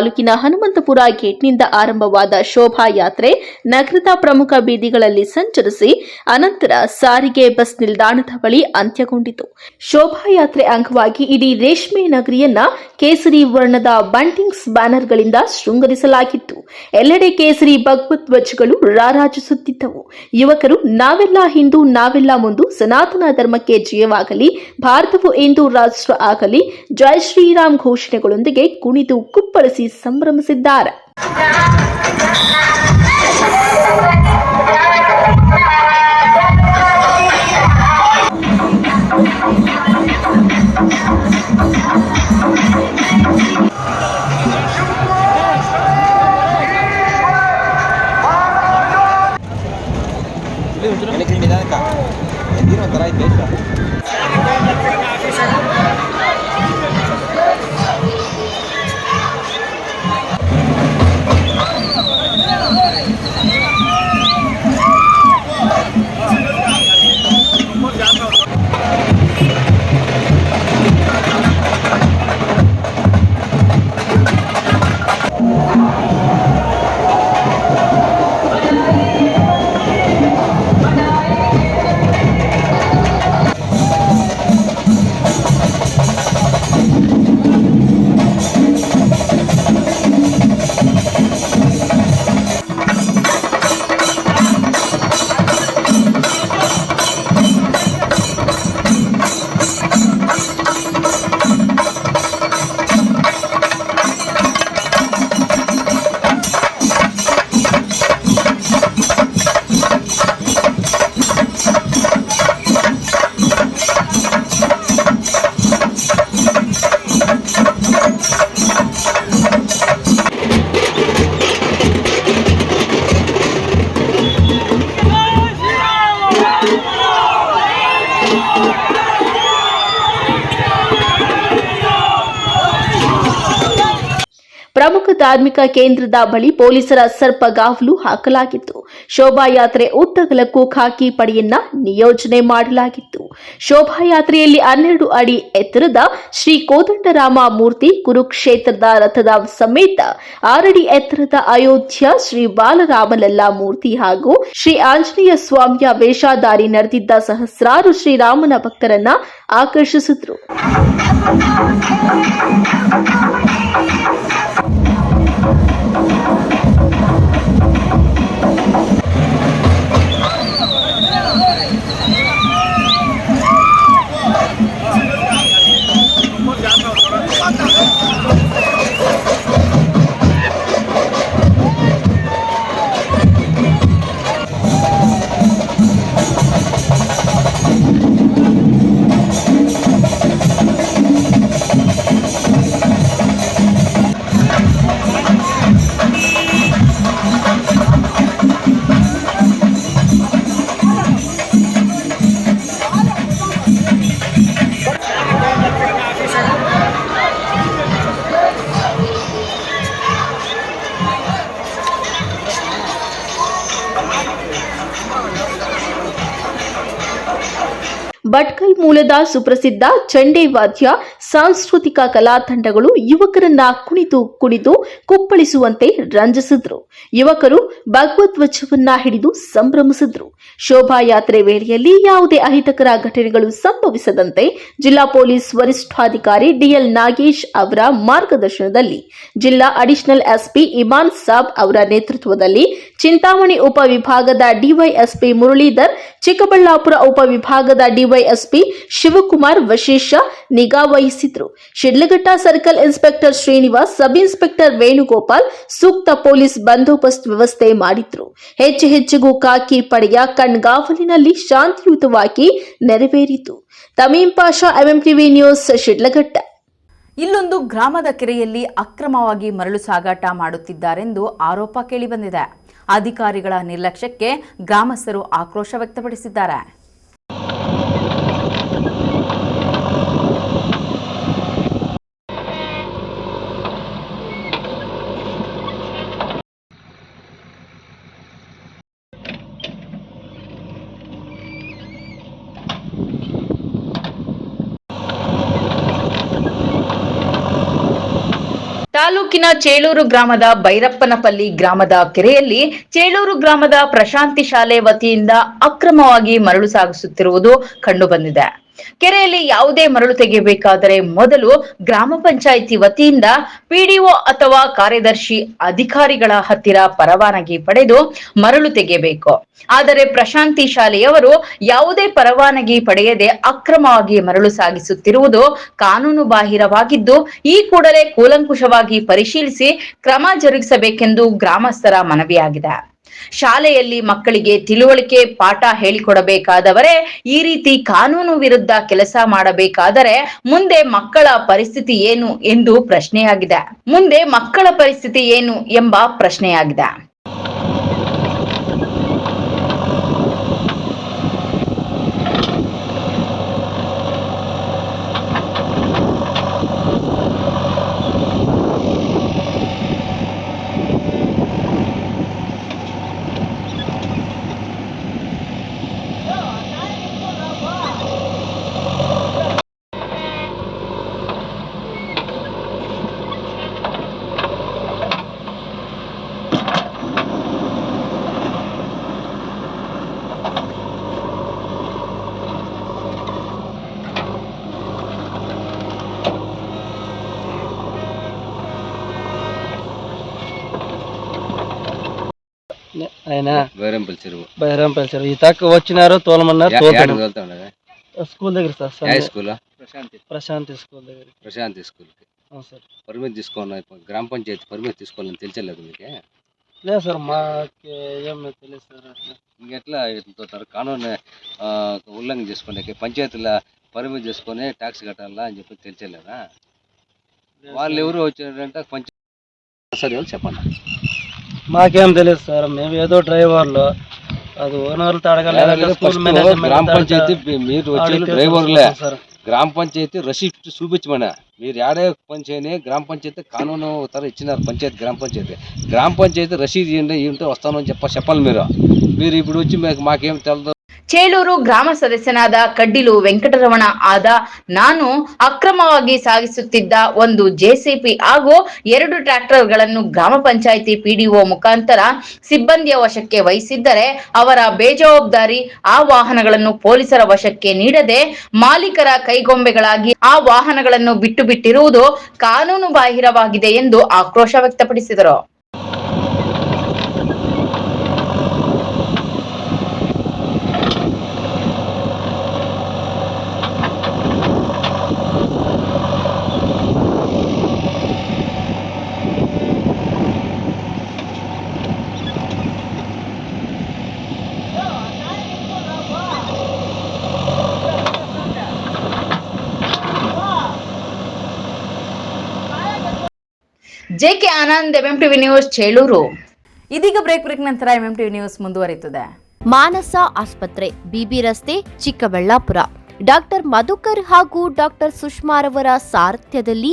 ತಾಲೂಕಿನ ಹನುಮಂತಪುರ ಗೇಟ್ನಿಂದ ಆರಂಭವಾದ ಶೋಭಾಯಾತ್ರೆ ನಗರದ ಪ್ರಮುಖ ಬೀದಿಗಳಲ್ಲಿ ಸಂಚರಿಸಿ ಅನಂತರ ಸಾರಿಗೆ ಬಸ್ ನಿಲ್ದಾಣದ ಬಳಿ ಅಂತ್ಯಗೊಂಡಿತು. ಶೋಭಾಯಾತ್ರೆ ಅಂಗವಾಗಿ ಇಡೀ ರೇಷ್ಮೆ ನಗರಿಯನ್ನ ಕೇಸರಿ ವರ್ಣದ ಬಂಟಿಂಗ್ಸ್ ಬ್ಯಾನರ್ಗಳಿಂದ ಶೃಂಗರಿಸಲಾಗಿತ್ತು. ಎಲ್ಲೆಡೆ ಕೇಸರಿ ಭಗವಧ್ವಜಗಳು ರಾರಾಜಿಸುತ್ತಿದ್ದವು. ಯುವಕರು ನಾವೆಲ್ಲ ಹಿಂದೂ, ನಾವೆಲ್ಲ ಮುಂದು, ಸನಾತನ ಧರ್ಮಕ್ಕೆ ಜಯವಾಗಲಿ, ಭಾರತವು ಹಿಂದೂ ರಾಷ್ಟ್ರ ಆಗಲಿ, ಜೈ ಶ್ರೀರಾಮ್ ಘೋಷಣೆಗಳೊಂದಿಗೆ ಕುಣಿದು ಕುಪ್ಪಳಿಸಿ ಸಂಭ್ರಮಿಸಿದ್ದಾರೆ. ಪ್ರಮುಖ ಧಾರ್ಮಿಕ ಕೇಂದ್ರದ ಬಳಿ ಪೊಲೀಸರ ಸರ್ಪಗಾವಲು ಹಾಕಲಾಗಿತ್ತು. ಶೋಭಾಯಾತ್ರೆ ಉದ್ದಗಲಕ್ಕೂ ಖಾಕಿ ಪಡೆಯನ್ನ ನಿಯೋಜನೆ ಮಾಡಲಾಗಿತ್ತು. ಶೋಭಾಯಾತ್ರೆಯಲ್ಲಿ 12 ಅಡಿ ಎತ್ತರದ ಶ್ರೀ ಕೋದಂಡರಾಮ ಮೂರ್ತಿ, ಕುರುಕ್ಷೇತ್ರದ ರಥದ ಸಮೇತ 6 ಅಡಿ ಎತ್ತರದ ಅಯೋಧ್ಯ ಶ್ರೀ ಬಾಲರಾಮಲಲ್ಲಾ ಮೂರ್ತಿ ಹಾಗೂ ಶ್ರೀ ಆಂಜನೇಯ ಸ್ವಾಮಿಯ ವೇಷಧಾರಿ ನಡೆದಿದ್ದ ಸಹಸ್ರಾರು ಶ್ರೀರಾಮನ ಭಕ್ತರನ್ನ ಆಕರ್ಷಿಸಿದ್ರು. ಭಟ್ಕಲ್ ಮೂಲದ ಸುಪ್ರಸಿದ್ಧ ಚಂಡೆ ವಾದ್ಯ ಸಾಂಸ್ಕೃತಿಕ ಕಲಾ ತಂಡಗಳು ಯುವಕರನ್ನ ಕುಣಿದು ಕುಪ್ಪಳಿಸುವಂತೆ ರಂಜಿಸಿದ್ರು. ಯುವಕರು ಭಗವಧ್ವಜವನ್ನ ಹಿಡಿದು ಸಂಭ್ರಮಿಸಿದ್ರು. ಶೋಭಾಯಾತ್ರೆ ವೇಳೆಯಲ್ಲಿ ಯಾವುದೇ ಅಹಿತಕರ ಘಟನೆಗಳು ಸಂಭವಿಸದಂತೆ ಜಿಲ್ಲಾ ಪೊಲೀಸ್ ವರಿಷ್ಠಾಧಿಕಾರಿ ಡಿಎಲ್ ನಾಗೇಶ್ ಅವರ ಮಾರ್ಗದರ್ಶನದಲ್ಲಿ ಜಿಲ್ಲಾ ಅಡಿಷನಲ್ ಎಸ್ಪಿ ಇಮಾನ್ ಸಾಬ್ ಅವರ ನೇತೃತ್ವದಲ್ಲಿ ಚಿಂತಾಮಣಿ ಉಪವಿಭಾಗದ ಡಿವೈಎಸ್ಪಿ ಮುರಳೀಧರ್, ಚಿಕ್ಕಬಳ್ಳಾಪುರ ಉಪವಿಭಾಗದ ಡಿವೈಎಸ್ಪಿ ಶಿವಕುಮಾರ್ ವಿಶೇಷ ನಿಗಾ ವಹಿಸಿದ್ರು. Shidlaghatta circle inspector Srinivas, sub inspector Venugopal ಸೂಕ್ತ ಪೊಲೀಸ್ ಬಂದೋಬಸ್ತ್ ವ್ಯವಸ್ಥೆ ಮಾಡಿದ್ರು. ಹೆಚ್ಚೆಚ್ಚಿಗೂ ಖಾಕಿ ಪಡೆಯ ಕಣ್ಗಾವಲಿನಲ್ಲಿ ಶಾಂತಿಯುತವಾಗಿ ನೆರವೇರಿತು. ತಮೀಂ ಪಾಷಾ, ಎಂಎಂಟಿವಿ ನ್ಯೂಸ್, ಶಿಡ್ಲಘಟ್ಟ. ಇಲ್ಲೊಂದು ಗ್ರಾಮದ ಕೆರೆಯಲ್ಲಿ ಅಕ್ರಮವಾಗಿ ಮರಳು ಸಾಗಾಟ ಮಾಡುತ್ತಿದ್ದಾರೆಂದು ಆರೋಪ ಕೇಳಿಬಂದಿದೆ. ಅಧಿಕಾರಿಗಳ ನಿರ್ಲಕ್ಷ್ಯಕ್ಕೆ ಗ್ರಾಮಸ್ಥರು ಆಕ್ರೋಶ ವ್ಯಕ್ತಪಡಿಸಿದ್ದಾರೆ. ತಾಲೂಕಿನ ಚೇಳೂರು ಗ್ರಾಮದ ಭೈರಪ್ಪನಪಲ್ಲಿ ಗ್ರಾಮದ ಕೆರೆಯಲ್ಲಿ ಚೇಳೂರು ಗ್ರಾಮದ ಪ್ರಶಾಂತಿ ಶಾಲೆ ವತಿಯಿಂದ ಅಕ್ರಮವಾಗಿ ಮರಳು ಸಾಗಿಸುತ್ತಿರುವುದು ಕಂಡುಬಂದಿದೆ. ಕೆರೆಯಲ್ಲಿ ಯಾವುದೇ ಮರಳು ತೆಗೆಯಬೇಕಾದರೆ ಮೊದಲು ಗ್ರಾಮ ಪಂಚಾಯಿತಿ ವತಿಯಿಂದ ಪಿಡಿಒ ಅಥವಾ ಕಾರ್ಯದರ್ಶಿ ಅಧಿಕಾರಿಗಳ ಹತ್ತಿರ ಪರವಾನಗಿ ಪಡೆದು ಮರಳು ತೆಗೆಯಬೇಕು. ಆದರೆ ಪ್ರಶಾಂತಿ ಶಾಲೆಯವರು ಯಾವುದೇ ಪರವಾನಗಿ ಪಡೆಯದೆ ಅಕ್ರಮವಾಗಿ ಮರಳು ಸಾಗಿಸುತ್ತಿರುವುದು ಕಾನೂನು ಬಾಹಿರವಾಗಿದ್ದು, ಈ ಕೂಡಲೇ ಕೂಲಂಕುಷವಾಗಿ ಪರಿಶೀಲಿಸಿ ಕ್ರಮ ಜರುಗಿಸಬೇಕೆಂದು ಗ್ರಾಮಸ್ಥರ ಮನವಿಯಾಗಿದೆ. ಶಾಲೆಯಲ್ಲಿ ಮಕ್ಕಳಿಗೆ ತಿಳುವಳಿಕೆ ಪಾಠ ಹೇಳಿಕೊಡಬೇಕಾದವರೇ ಈ ರೀತಿ ಕಾನೂನು ವಿರುದ್ಧ ಕೆಲಸ ಮಾಡಬೇಕಾದರೆ ಮುಂದೆ ಮಕ್ಕಳ ಪರಿಸ್ಥಿತಿ ಏನು ಎಂದು ಎಂಬ ಪ್ರಶ್ನೆಯಾಗಿದೆ. అయినా బైరంపల్లి చెరువు ఈ తక్కువ వచ్చినారు తోలమన్నారు స్కూల్ దగ్గర సార్ ప్రశాంతి స్కూల్ దగ్గర సార్ పర్మిట్ తీసుకోవాలి గ్రామ పంచాయతీ పర్మిట్ తీసుకోవాలని తెలియలేదు మీకు లేదు సార్ మాకు ఏమి తెలియదు సార్ అట్లా ఇంకెట్లా తోతారు కానూను ఉల్లంఘన చేసుకునే పంచాయతీల పర్మిట్ చేసుకొని ట్యాక్స్ కట్టాలా అని చెప్పి తెలియలేదా వాళ్ళు ఎవరు వచ్చారంటే పంచాయతీ సరే చెప్పండి మాకేం తెలియదు సార్ మేము ఏదో డ్రైవర్లు అది ఓనర్లతో అడగలేదు గ్రామ పంచాయతీ మీరు వచ్చే డ్రైవర్లే గ్రామ పంచాయతీ రసీప్ట్ చూపించమని మీరు ఏడే పని చేయని గ్రామ పంచాయతీ కానూను ఉత్తర ఇచ్చినారు గ్రామ పంచాయతీ రసీదు ఏంటో వస్తానని చెప్పాలి మీరు ఇప్పుడు వచ్చి మాకేం తెలదు. ಚೇಳೂರು ಗ್ರಾಮ ಸದಸ್ಯನಾದ ಕಡ್ಡಿಲು ವೆಂಕಟರಮಣ ಆದ ನಾನು ಅಕ್ರಮವಾಗಿ ಸಾಗಿಸುತ್ತಿದ್ದ ಒಂದು ಜೆಸಿಪಿ ಹಾಗೂ 2 ಟ್ರ್ಯಾಕ್ಟರ್ಗಳನ್ನು ಗ್ರಾಮ ಪಂಚಾಯಿತಿ ಪಿಡಿಒ ಮುಖಾಂತರ ಸಿಬ್ಬಂದಿಯ ವಶಕ್ಕೆ ವಹಿಸಿದ್ದರೆ ಅವರ ಬೇಜವಾಬ್ದಾರಿ ಆ ವಾಹನಗಳನ್ನು ಪೊಲೀಸರ ವಶಕ್ಕೆ ನೀಡದೆ ಮಾಲೀಕರ ಕೈಗೊಂಬೆಗಳಾಗಿ ಆ ವಾಹನಗಳನ್ನು ಬಿಟ್ಟಿರುವುದು ಕಾನೂನು ಬಾಹಿರವಾಗಿದೆ ಎಂದು ಆಕ್ರೋಶ ವ್ಯಕ್ತಪಡಿಸಿದರು. JK Anand, MMTV news, Chelur. ಇದೀಗ ಬ್ರೇಕ್ ನಂತರ ಎಂಎಂಟಿವಿ ನ್ಯೂಸ್ ಮುಂದುವರಿಯುತ್ತದೆ. ಮಾನಸ ಆಸ್ಪತ್ರೆ, ಬಿಬಿ ರಸ್ತೆ, ಚಿಕ್ಕಬಳ್ಳಾಪುರ. ಡಾಕ್ಟರ್ ಮಧುಕರ್ ಹಾಗೂ ಡಾಕ್ಟರ್ ಸುಷ್ಮಾರವರ ಸಾರಥ್ಯದಲ್ಲಿ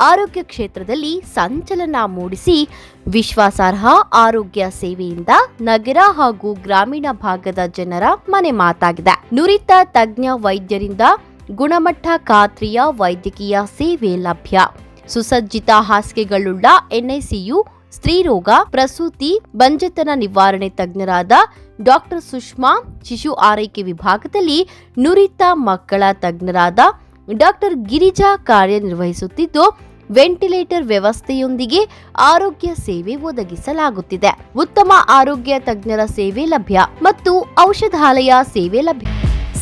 ಆರೋಗ್ಯ ಕ್ಷೇತ್ರದಲ್ಲಿ ಸಂಚಲನ ಮೂಡಿಸಿ ವಿಶ್ವಾಸಾರ್ಹ ಆರೋಗ್ಯ ಸೇವೆಯಿಂದ ನಗರ ಹಾಗೂ ಗ್ರಾಮೀಣ ಭಾಗದ ಜನರ ಮನೆ ಮಾತಾಗಿದೆ. ನುರಿತ ತಜ್ಞ ವೈದ್ಯರಿಂದ ಗುಣಮಟ್ಟ ಖಾತ್ರಿಯ ವೈದ್ಯಕೀಯ ಸೇವೆ ಲಭ್ಯ. ಸುಸಜ್ಜಿತ ಹಾಸಿಗೆಗಳುಳ್ಳ ಎನ್ಐಸಿಯು, ಸ್ತ್ರೀರೋಗ, ಪ್ರಸೂತಿ, ಬಂಜೆತನ ನಿವಾರಣೆ ತಜ್ಞರಾದ ಡಾಕ್ಟರ್ ಸುಷ್ಮಾ, ಶಿಶು ಆರೈಕೆ ವಿಭಾಗದಲ್ಲಿ ನುರಿತ ಮಕ್ಕಳ ತಜ್ಞರಾದ ಡಾಕ್ಟರ್ ಗಿರಿಜಾ ಕಾರ್ಯನಿರ್ವಹಿಸುತ್ತಿದ್ದು, ವೆಂಟಿಲೇಟರ್ ವ್ಯವಸ್ಥೆಯೊಂದಿಗೆ ಆರೋಗ್ಯ ಸೇವೆ ಒದಗಿಸಲಾಗುತ್ತಿದೆ. ಉತ್ತಮ ಆರೋಗ್ಯ ತಜ್ಞರ ಸೇವೆ ಲಭ್ಯ ಮತ್ತು ಔಷಧಾಲಯ ಸೇವೆ ಲಭ್ಯ.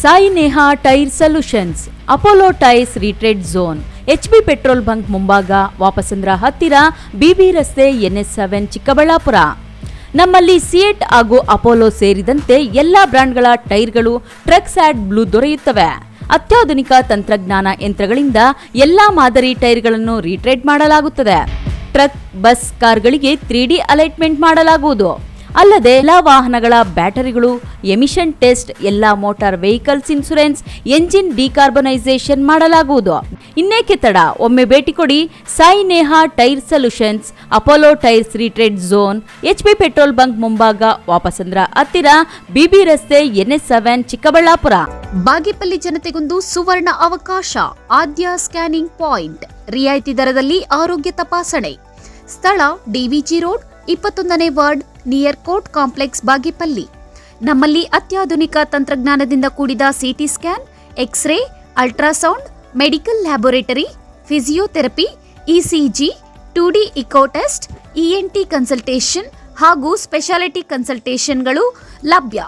Sai Neha tyre solutions, Apollo tyres retread zone, HB petrol bunk ಮುಂಭಾಗ, ವಾಪಸಂದ್ರ ಹತ್ತಿರ, BB ರಸ್ತೆ, NS7 ಚಿಕ್ಕಬಳ್ಳಾಪುರ. ನಮ್ಮಲ್ಲಿ ಸಿಯೆಟ್ ಹಾಗೂ ಅಪೋಲೋ ಸೇರಿದಂತೆ ಎಲ್ಲಾ ಬ್ರಾಂಡ್ಗಳ ಟೈರ್ಗಳು ಟ್ರಕ್ಸ್ ಆಡ್ ಬ್ಲೂ ದೊರೆಯುತ್ತವೆ. ಅತ್ಯಾಧುನಿಕ ತಂತ್ರಜ್ಞಾನ ಯಂತ್ರಗಳಿಂದ ಎಲ್ಲಾ ಮಾದರಿ ಟೈರ್ಗಳನ್ನು ರೀಟ್ರೇಡ್ ಮಾಡಲಾಗುತ್ತದೆ. ಟ್ರಕ್, ಬಸ್, ಕಾರ್ಗಳಿಗೆ 3D ಅಲೈಟ್ಮೆಂಟ್ ಮಾಡಲಾಗುವುದು. ಅಲ್ಲದೆ ಎಲ್ಲಾ ವಾಹನಗಳ ಬ್ಯಾಟರಿಗಳು ಎಮಿಷನ್ ಟೆಸ್ಟ್, ಎಲ್ಲಾ motor vehicles insurance, engine decarbonisation ಮಾಡಲಾಗುವುದು. ಇನ್ನೇಕೆ ತಡ, ಒಮ್ಮೆ ಭೇಟಿ ಕೊಡಿ. Sai Neha tyre solutions, Apollo tyres retread zone, HB petrol bunk ಮುಂಭಾಗ, ವಾಪಸಂದ್ರ ಹತ್ತಿರ, BB ರಸ್ತೆ, NS7 ಚಿಕ್ಕಬಳ್ಳಾಪುರ. ಬಾಗೇಪಲ್ಲಿ ಜನತೆಗೊಂದು ಸುವರ್ಣ ಅವಕಾಶ. ಆದ್ಯ ಸ್ಕ್ಯಾನಿಂಗ್ ಪಾಯಿಂಟ್, ರಿಯಾಯಿತಿ ದರದಲ್ಲಿ ಆರೋಗ್ಯ ತಪಾಸಣೆ. ಸ್ಥಳ DVG ರೋಡ್, 21ನೇ ward, near court complex, Bagepalli. ನಮ್ಮಲ್ಲಿ ಅತ್ಯಾಧುನಿಕ ತಂತ್ರಜ್ಞಾನದಿಂದ ಕೂಡಿದ CT scan, x ray, ultrasound, medical laboratory, physiotherapy, ECG, 2D echo test, ENT consultation ಹಾಗೂ ಸ್ಪೆಷಾಲಿಟಿ ಕನ್ಸಲ್ಟೇಷನ್ಗಳು ಲಭ್ಯ.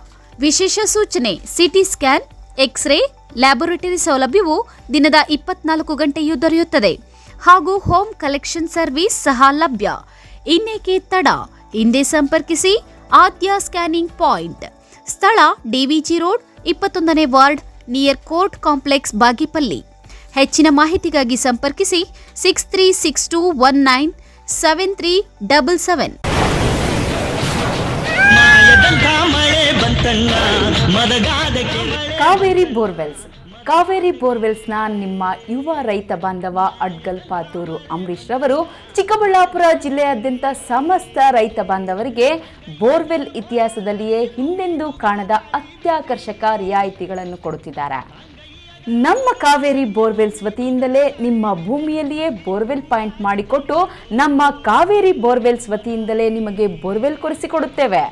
ವಿಶೇಷ ಸೂಚನೆ: CT ಸ್ಕ್ಯಾನ್, ಎಕ್ಸ್ರೇ, ಲ್ಯಾಬೊರೇಟರಿ ಸೌಲಭ್ಯವು ದಿನದ 24 ಗಂಟೆಯೂ ದೊರೆಯುತ್ತದೆ ಹಾಗೂ ಹೋಮ್ ಕಲೆಕ್ಷನ್ ಸರ್ವಿಸ್ ಸಹ ಲಭ್ಯ. ಇನ್ನೇಕೆ ತಡ, ಹಿಂದೆ ಸಂಪರ್ಕಿಸಿ. ಆದ್ಯ ಸ್ಕ್ಯಾನಿಂಗ್ ಪಾಯಿಂಟ್, ಸ್ಥಳ DVG ರೋಡ್, 21ನೇ ward, near court complex, Bagepalli. ಹೆಚ್ಚಿನ ಮಾಹಿತಿಗಾಗಿ ಸಂಪರ್ಕಿಸಿ 6362197377. ಕಾವೇರಿ ಬೋರ್ವೆಲ್ಸ್. ಕಾವೇರಿ ಬೋರ್ವೆಲ್ಸ್ನ ನಿಮ್ಮ ಯುವ ರೈತ ಬಾಂಧವ ಅಡ್ಗಲ್ ಪಾತೂರು ಅಂಬರೀಶ್ ರವರು ಚಿಕ್ಕಬಳ್ಳಾಪುರ ಜಿಲ್ಲೆಯಾದ್ಯಂತ ಸಮಸ್ತ ರೈತ ಬಾಂಧವರಿಗೆ ಬೋರ್ವೆಲ್ ಇತಿಹಾಸದಲ್ಲಿಯೇ ಹಿಂದೆಂದೂ ಕಾಣದ ಅತ್ಯಾಕರ್ಷಕ ರಿಯಾಯಿತಿಗಳನ್ನು ಕೊಡುತ್ತಿದ್ದಾರೆ. ನಮ್ಮ ಕಾವೇರಿ ಬೋರ್ವೆಲ್ಸ್ ವತಿಯಿಂದಲೇ ನಿಮ್ಮ ಭೂಮಿಯಲ್ಲಿಯೇ ಬೋರ್ವೆಲ್ ಪಾಯಿಂಟ್ ಮಾಡಿಕೊಟ್ಟು ನಮ್ಮ ಕಾವೇರಿ ಬೋರ್ವೆಲ್ಸ್ ವತಿಯಿಂದಲೇ ನಿಮಗೆ ಬೋರ್ವೆಲ್ ಕೊಡಿಸಿಕೊಡುತ್ತೇವೆ.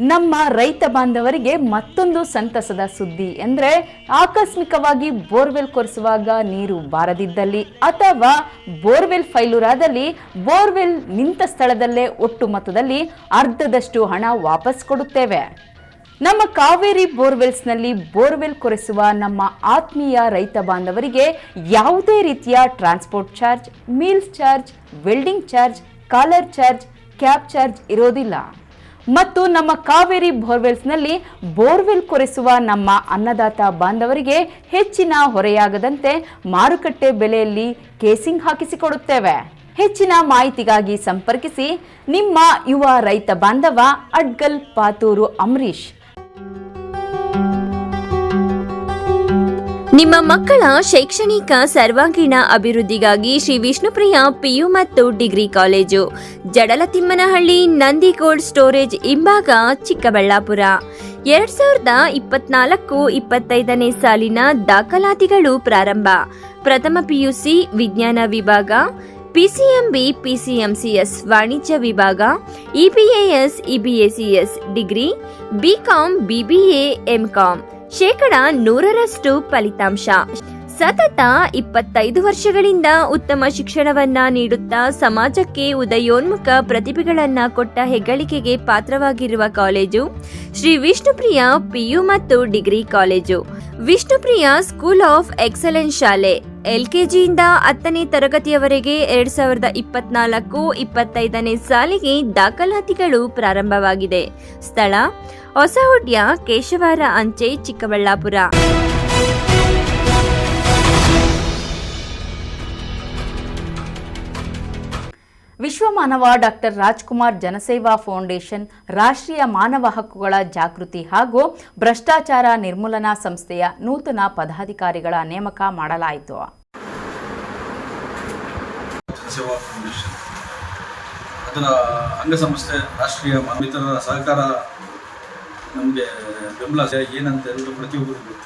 ನಮ್ಮ ರೈತ ಬಾಂಧವರಿಗೆ ಮತ್ತೊಂದು ಸಂತಸದ ಸುದ್ದಿ ಎಂದರೆ, ಆಕಸ್ಮಿಕವಾಗಿ ಬೋರ್ವೆಲ್ ಕೊರೆಸುವಾಗ ನೀರು ಬಾರದಿದ್ದಲ್ಲಿ ಅಥವಾ ಬೋರ್ವೆಲ್ ಫೈಲೂರಾದಲ್ಲಿ ಬೋರ್ವೆಲ್ ನಿಂತ ಸ್ಥಳದಲ್ಲೇ ಒಟ್ಟು ಮೊತ್ತದಲ್ಲಿ ಅರ್ಧದಷ್ಟು ಹಣ ವಾಪಸ್ ಕೊಡುತ್ತೇವೆ. ನಮ್ಮ ಕಾವೇರಿ ಬೋರ್ವೆಲ್ಸ್ನಲ್ಲಿ ಬೋರ್ವೆಲ್ ಕೊರೆಸುವ ನಮ್ಮ ಆತ್ಮೀಯ ರೈತ ಬಾಂಧವರಿಗೆ ಯಾವುದೇ ರೀತಿಯ transport charge, meals charge, welding charge, collar charge, cab charge ಇರೋದಿಲ್ಲ. ಮತ್ತು ನಮ್ಮ ಕಾವೇರಿ ಬೋರ್ವೆಲ್ಸ್ನಲ್ಲಿ ಬೋರ್ವೆಲ್ ಕೊರೆಸುವ ನಮ್ಮ ಅನ್ನದಾತ ಬಾಂಧವರಿಗೆ ಹೆಚ್ಚಿನ ಹೊರೆಯಾಗದಂತೆ ಮಾರುಕಟ್ಟೆ ಬೆಲೆಯಲ್ಲಿ ಕೇಸಿಂಗ್ ಹಾಕಿಸಿಕೊಡುತ್ತೇವೆ. ಹೆಚ್ಚಿನ ಮಾಹಿತಿಗಾಗಿ ಸಂಪರ್ಕಿಸಿ ನಿಮ್ಮ ಯುವ ರೈತ ಬಾಂಧವ ಅಡ್ಗಲ್ ಪಾತೂರು ಅಂಬರೀಶ್. ನಿಮ್ಮ ಮಕ್ಕಳ ಶೈಕ್ಷಣಿಕ ಸರ್ವಾಂಗೀಣ ಅಭಿವೃದ್ಧಿಗಾಗಿ ಶ್ರೀ ವಿಷ್ಣುಪ್ರಿಯ PU ಮತ್ತು ಡಿಗ್ರಿ ಕಾಲೇಜು, ಜಡಲತಿಮ್ಮನಹಳ್ಳಿ, ನಂದಿಗೋಲ್ಡ್ ಸ್ಟೋರೇಜ್ ಹಿಂಭಾಗ, ಚಿಕ್ಕಬಳ್ಳಾಪುರ. 2024-25ನೇ ಸಾಲಿನ ದಾಖಲಾತಿಗಳು ಪ್ರಾರಂಭ. ಪ್ರಥಮ PUC ವಿಜ್ಞಾನ ವಿಭಾಗ, PCMB PCMCS ವಾಣಿಜ್ಯ ವಿಭಾಗ, EBAS EBACS degree, BCom BBA MCom. 100% ಫಲಿತಾಂಶ. ಸತತ 25 ವರ್ಷಗಳಿಂದ ಉತ್ತಮ ಶಿಕ್ಷಣವನ್ನ ನೀಡುತ್ತಾ ಸಮಾಜಕ್ಕೆ ಉದಯೋನ್ಮುಖ ಪ್ರತಿಭೆಗಳನ್ನ ಕೊಟ್ಟ ಹೆಗ್ಗಳಿಕೆಗೆ ಪಾತ್ರವಾಗಿರುವ ಕಾಲೇಜು ಶ್ರೀ ವಿಷ್ಣುಪ್ರಿಯ PU ಮತ್ತು degree college. Vishnupriya school of excellence ಶಾಲೆ. LKGಯಿಂದ 10ನೇ ತರಗತಿಯವರೆಗೆ 2024-25ನೇ ಸಾಲಿಗೆ ದಾಖಲಾತಿಗಳು ಪ್ರಾರಂಭವಾಗಿದೆ. ಸ್ಥಳ ಹೊಸಹುಡ್ಯ, ಕೇಶವಾರ ಅಂಚೆ, ಚಿಕ್ಕಬಳ್ಳಾಪುರ. ವಿಶ್ವ ಮಾನವ ಡಾಕ್ಟರ್ ರಾಜ್ಕುಮಾರ್ ಜನಸೇವಾ ಫೌಂಡೇಶನ್ ರಾಷ್ಟ್ರೀಯ ಮಾನವ ಹಕ್ಕುಗಳ ಜಾಗೃತಿ ಹಾಗೂ ಭ್ರಷ್ಟಾಚಾರ ನಿರ್ಮೂಲನಾ ಸಂಸ್ಥೆಯ ನೂತನ ಪದಾಧಿಕಾರಿಗಳ ನೇಮಕ ಮಾಡಲಾಯಿತು. ಜನಸೇವಾ ಫೌಂಡೇಶನ್ ಅದರ ಅಂಗಸಂಸ್ಥೆ ರಾಷ್ಟ್ರೀಯ ಮಾನವಿತರ ಸಹಕಾರ ನಮಗೆ ಬೆಂಬಲ ಏನಂತ ಹೇಳೋದು ಪ್ರತಿಯೊಬ್ಬರಿಗೂ ಗೊತ್ತು.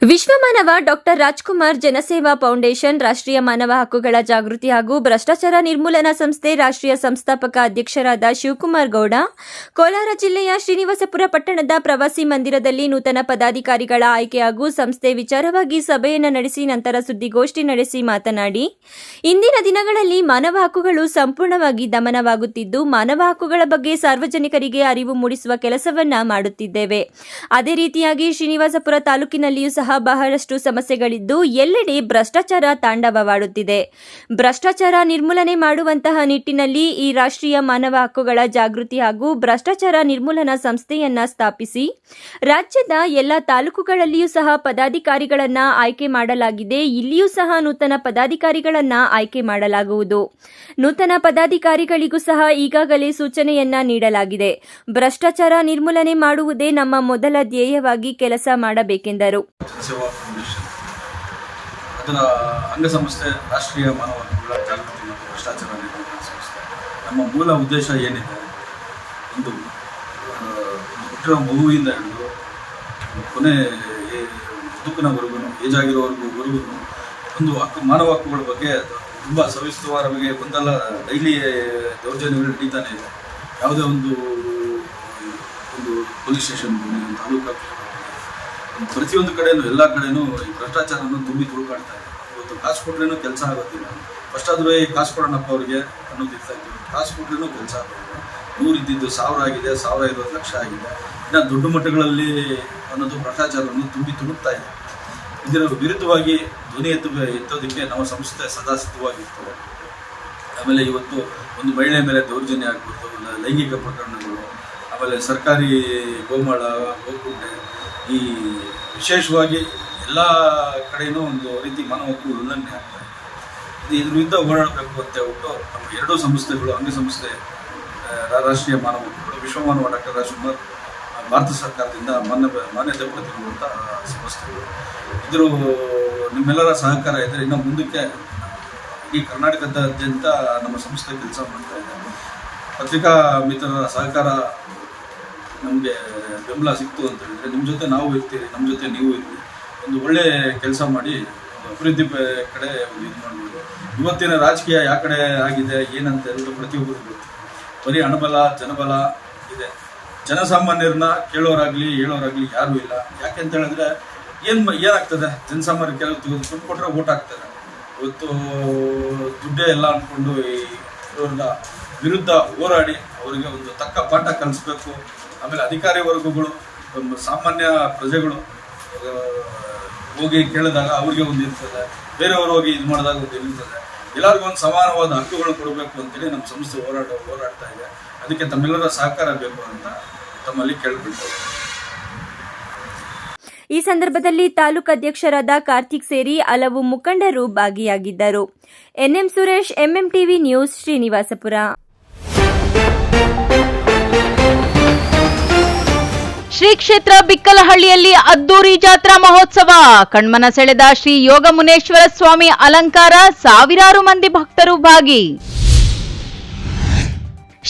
ವಿಶ್ವ ಮಾನವ ಡಾಕ್ಟರ್ ರಾಜ್ಕುಮಾರ್ ಜನಸೇವಾ ಫೌಂಡೇಶನ್ ರಾಷ್ಟ್ರೀಯ ಮಾನವ ಹಕ್ಕುಗಳ ಜಾಗೃತಿ ಹಾಗೂ ಭ್ರಷ್ಟಾಚಾರ ನಿರ್ಮೂಲನಾ ಸಂಸ್ಥೆ ರಾಷ್ಟ್ರೀಯ ಸಂಸ್ಥಾಪಕ ಅಧ್ಯಕ್ಷರಾದ ಶಿವಕುಮಾರ್ ಗೌಡ ಕೋಲಾರ ಜಿಲ್ಲೆಯ ಶ್ರೀನಿವಾಸಪುರ ಪಟ್ಟಣದ ಪ್ರವಾಸಿ ಮಂದಿರದಲ್ಲಿ ನೂತನ ಪದಾಧಿಕಾರಿಗಳ ಆಯ್ಕೆ ಹಾಗೂ ಸಂಸ್ಥೆ ವಿಚಾರವಾಗಿ ಸಭೆಯನ್ನು ನಡೆಸಿ ನಂತರ ಸುದ್ದಿಗೋಷ್ಠಿ ನಡೆಸಿ ಮಾತನಾಡಿ, ಇಂದಿನ ದಿನಗಳಲ್ಲಿ ಮಾನವ ಹಕ್ಕುಗಳು ಸಂಪೂರ್ಣವಾಗಿ ದಮನವಾಗುತ್ತಿದ್ದು ಮಾನವ ಹಕ್ಕುಗಳ ಬಗ್ಗೆ ಸಾರ್ವಜನಿಕರಿಗೆ ಅರಿವು ಮೂಡಿಸುವ ಕೆಲಸವನ್ನ ಮಾಡುತ್ತಿದ್ದೇವೆ. ಅದೇ ರೀತಿಯಾಗಿ ಶ್ರೀನಿವಾಸಪುರ ತಾಲೂಕಿನ ಸಹ ಬಹಳಷ್ಟು ಸಮಸ್ಯೆಗಳಿದ್ದು ಎಲ್ಲೆಡೆ ಭ್ರಷ್ಟಾಚಾರ ತಾಂಡವವಾಡುತ್ತಿದೆ. ಭ್ರಷ್ಟಾಚಾರ ನಿರ್ಮೂಲನೆ ಮಾಡುವಂತಹ ನಿಟ್ಟಿನಲ್ಲಿ ಈ ರಾಷ್ಟ್ರೀಯ ಮಾನವ ಹಕ್ಕುಗಳ ಜಾಗೃತಿ ಹಾಗೂ ಭ್ರಷ್ಟಾಚಾರ ನಿರ್ಮೂಲನಾ ಸಂಸ್ಥೆಯನ್ನ ಸ್ಥಾಪಿಸಿ ರಾಜ್ಯದ ಎಲ್ಲ ತಾಲೂಕುಗಳಲ್ಲಿಯೂ ಸಹ ಪದಾಧಿಕಾರಿಗಳನ್ನ ಆಯ್ಕೆ ಮಾಡಲಾಗಿದೆ. ಇಲ್ಲಿಯೂ ಸಹ ನೂತನ ಪದಾಧಿಕಾರಿಗಳನ್ನ ಆಯ್ಕೆ ಮಾಡಲಾಗುವುದು. ನೂತನ ಪದಾಧಿಕಾರಿಗಳಿಗೂ ಸಹ ಈಗಾಗಲೇ ಸೂಚನೆಯನ್ನ ನೀಡಲಾಗಿದೆ. ಭ್ರಷ್ಟಾಚಾರ ನಿರ್ಮೂಲನೆ ಮಾಡುವುದೇ ನಮ್ಮ ಮೊದಲ ಧ್ಯೇಯವಾಗಿ ಕೆಲಸ ಮಾಡಬೇಕೆಂದರು. ಜನಸೇವಾ ಫೌಂಡೇಶನ್ ಅದರ ಅಂಗಸಂಸ್ಥೆ ರಾಷ್ಟ್ರೀಯ ಮಾನವ ಹಕ್ಕುಗಳ ಜಾಗೃತಿ ಮತ್ತು ಭ್ರಷ್ಟಾಚಾರ ನಿರ್ಮೂಲನಾ ಸಂಸ್ಥೆ. ನಮ್ಮ ಮೂಲ ಉದ್ದೇಶ ಏನಿದೆ, ಒಂದು ಹುಟ್ಟಿರೋ ಮಗುವಿಂದ ಹಿಡಿದು ಕೊನೆ ಬದುಕಿನವರೆಗೂ ಏಜಾಗಿರೋವರೆಗೂ ಒಂದು ಮಾನವ ಹಕ್ಕುಗಳ ಬಗ್ಗೆ ತುಂಬ ಸವಿಸ್ತರವಾಗಿ ಗೊಂದಲ, ಡೈಲಿ ದೌರ್ಜನ್ಯಗಳು ನಡೀತಾನೆ ಇದೆ. ಯಾವುದೇ ಒಂದು ಪೊಲೀಸ್ ಸ್ಟೇಷನ್, ತಾಲೂಕು ಪ್ರತಿಯೊಂದು ಕಡೆಯೂ ಎಲ್ಲ ಕಡೆಯೂ ಈ ಭ್ರಷ್ಟಾಚಾರವನ್ನು ತುಂಬಿ ತುಳುಕಾಡ್ತಾ ಇದೆ. ಇವತ್ತು ಕಾಸು ಕೊಟ್ರೇನೂ ಕೆಲಸ ಆಗೋದಿಲ್ಲ. ಫಸ್ಟ್ ಆದರೂ ಈ ಕಾಸು ಕೊಡೋಣಪ್ಪ ಅವ್ರಿಗೆ ಅನ್ನೋದಿರ್ತಾ ಇತ್ತು. ಕಾಸು ಕೊಟ್ರೇನೂ ಕೆಲಸ ಆಗೋದಿಲ್ಲ. 100 ಇದ್ದಿದ್ದು 1000 ಆಗಿದೆ, 1050 ಲಕ್ಷ ಆಗಿದೆ. ಇನ್ನು ದೊಡ್ಡ ಮಟ್ಟಗಳಲ್ಲಿ ಅನ್ನೋದು ಭ್ರಷ್ಟಾಚಾರವನ್ನು ತುಂಬಿ ತುಳುಕ್ತಾ ಇದೆ. ಇದರ ವಿರುದ್ಧವಾಗಿ ಧ್ವನಿ ಎತ್ತೋದಕ್ಕೆ ನಮ್ಮ ಸಂಸ್ಥೆ ಸದಾ ಸಿದ್ಧವಾಗಿರ್ತದೆ. ಆಮೇಲೆ ಇವತ್ತು ಒಂದು ಮಹಿಳೆ ಮೇಲೆ ದೌರ್ಜನ್ಯ ಆಗ್ಬೋದು, ಲೈಂಗಿಕ ಪ್ರಕರಣಗಳು, ಆಮೇಲೆ ಸರ್ಕಾರಿ ಗೋಮಾಳ, ಗೋಕುಂಟೆ, ಈ ವಿಶೇಷವಾಗಿ ಎಲ್ಲ ಕಡೆಯೂ ಒಂದು ರೀತಿ ಮಾನವ ಹಕ್ಕು ಉಲ್ಲಂಘನೆ ಆಗ್ತದೆ. ಇದ್ರ ವಿರುದ್ಧ ಹೋರಾಡಬೇಕು ಅಂತ ಹೇಳ್ಬಿಟ್ಟು ನಮ್ಮ ಎರಡೂ ಸಂಸ್ಥೆಗಳು, ಅಂಗಸಂಸ್ಥೆ ರಾಷ್ಟ್ರೀಯ ಮಾನವ ಹಕ್ಕುಗಳು, ವಿಶ್ವ ಮಾನವ ಡಾಕ್ಟರ್ ರಾಜ್ಕುಮಾರ್ ಭಾರತ ಸರ್ಕಾರದಿಂದ ಮಾನ್ಯತೆ ಪಡೆದಿರುವಂಥ ಸಂಸ್ಥೆಗಳು. ಇದ್ರ ನಿಮ್ಮೆಲ್ಲರ ಸಹಕಾರ ಇದ್ದರೆ ಇನ್ನು ಮುಂದಕ್ಕೆ ಈ ಕರ್ನಾಟಕದಾದ್ಯಂತ ನಮ್ಮ ಸಂಸ್ಥೆ ಕೆಲಸ ಮಾಡ್ತಾ ಇದೆ. ಪತ್ರಿಕಾ ಮಿತ್ರರ ಸಹಕಾರ ನಮಗೆ ಬೆಂಬಲ ಸಿಕ್ತು ಅಂತ ಹೇಳಿದರೆ ನಿಮ್ಮ ಜೊತೆ ನಾವು ಇರ್ತೀರಿ, ನಮ್ಮ ಜೊತೆ ನೀವು ಇರ್ತೀರಿ. ಒಂದು ಒಳ್ಳೆ ಕೆಲಸ ಮಾಡಿ ಅಭಿವೃದ್ಧಿ ಕಡೆ ಇದು ಮಾಡ್ಬೋದು. ಇವತ್ತಿನ ರಾಜಕೀಯ ಯಾವ ಕಡೆ ಆಗಿದೆ ಏನಂತ ಹೇಳೋದು ಪ್ರತಿಯೊಬ್ಬರಿಗೂ ಗೊತ್ತು. ಬರೀ ಹಣಬಲ, ಜನಬಲ ಇದೆ. ಜನಸಾಮಾನ್ಯರನ್ನ ಕೇಳೋರಾಗಲಿ ಹೇಳೋರಾಗಲಿ ಯಾರೂ ಇಲ್ಲ. ಯಾಕೆ ಅಂತ ಹೇಳಿದ್ರೆ ಏನಾಗ್ತದೆ, ಜನಸಾಮಾನ್ಯರು ಕೆಲವು ದುಡ್ಡು ಕೊಟ್ಟರೆ ಓಟ್ ಹಾಕ್ತಾರೆ. ಇವತ್ತು ದುಡ್ಡೇ ಎಲ್ಲ ಅಂದ್ಕೊಂಡು ಇವ್ರ ವಿರುದ್ಧ ಹೋರಾಡಿ ಅವರಿಗೆ ಒಂದು ತಕ್ಕ ಪಾಠ ಕಲಿಸ್ಬೇಕು. ಆಮೇಲೆ ಅಧಿಕಾರಿ ವರ್ಗಗಳು, ಸಾಮಾನ್ಯ ಪ್ರಜೆಗಳು ಹೋಗಿ ಕೇಳಿದಾಗ ಅವ್ರಿಗೆ ಒಂದು ಇರ್ತದೆ, ಬೇರೆಯವರು ಹೋಗಿ ಇದು ಮಾಡಿದಾಗ ಒಂದು ಇರ್ತದೆ. ಎಲ್ಲರಿಗೂ ಒಂದು ಸಮಾನವಾದ ಹಕ್ಕುಗಳು ಕೊಡಬೇಕು ಅಂತೇಳಿ ನಮ್ಮ ಸಂಸ್ಥೆ ಹೋರಾಡ್ತಾ ಇದೆ. ಅದಕ್ಕೆ ತಮ್ಮೆಲ್ಲರ ಸಹಕಾರ ಬೇಕು ಅಂತ ತಮ್ಮಲ್ಲಿ ಕೇಳ್ಬಿಡ್ತಾರೆ. ಈ ಸಂದರ್ಭದಲ್ಲಿ ತಾಲೂಕು ಅಧ್ಯಕ್ಷರಾದ ಕಾರ್ತಿಕ್ ಸೇರಿ ಹಲವು ಮುಖಂಡರು ಭಾಗಿಯಾಗಿದ್ದರು. NM Suresh, MMTV news, Srinivaspur. ಶ್ರೀ ಕ್ಷೇತ್ರ ಬಿಕ್ಕಲಹಳ್ಳಿಯಲ್ಲಿ ಅದ್ದೂರಿ ಜಾತ್ರಾ ಮಹೋತ್ಸವ. ಕಣ್ಮನ ಸೆಳೆದ ಶ್ರೀ ಯೋಗಮುನೇಶ್ವರ ಸ್ವಾಮಿ ಅಲಂಕಾರ, ಸಾವಿರಾರು ಮಂದಿ ಭಕ್ತರು ಭಾಗಿ.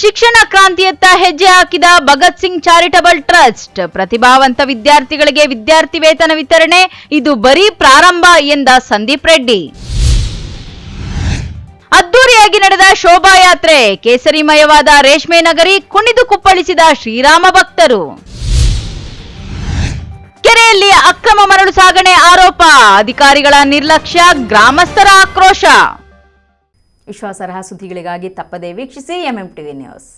ಶಿಕ್ಷಣ ಕ್ರಾಂತಿಯತ್ತ ಹೆಜ್ಜೆ ಹಾಕಿದ ಭಗತ್ ಸಿಂಗ್ ಚಾರಿಟಬಲ್ ಟ್ರಸ್ಟ್. ಪ್ರತಿಭಾವಂತ ವಿದ್ಯಾರ್ಥಿಗಳಿಗೆ ವಿದ್ಯಾರ್ಥಿ ವೇತನ ವಿತರಣೆ, ಇದು ಬರೀ ಪ್ರಾರಂಭ ಎಂದ ಸಂದೀಪ್ ರೆಡ್ಡಿ. ಅದ್ದೂರಿಯಾಗಿ ನಡೆದ ಶೋಭಾಯಾತ್ರೆ, ಕೇಸರಿಮಯವಾದ ರೇಷ್ಮೆ ನಗರಿ, ಕುಣಿದು ಕುಪ್ಪಳಿಸಿದ ಶ್ರೀರಾಮ ಭಕ್ತರು. ಕೆರೆಯಲ್ಲಿ ಅಕ್ರಮ ಮರಳು ಸಾಗಣೆ ಆರೋಪ, ಅಧಿಕಾರಿಗಳ ನಿರ್ಲಕ್ಷ್ಯ, ಗ್ರಾಮಸ್ಥರ ಆಕ್ರೋಶ. ವಿಶ್ವಾಸಾರ್ಹ ಸುದ್ದಿಗಳಿಗಾಗಿ ತಪ್ಪದೇ ವೀಕ್ಷಿಸಿ ಎಂಎಂಟಿವಿ ನ್ಯೂಸ್.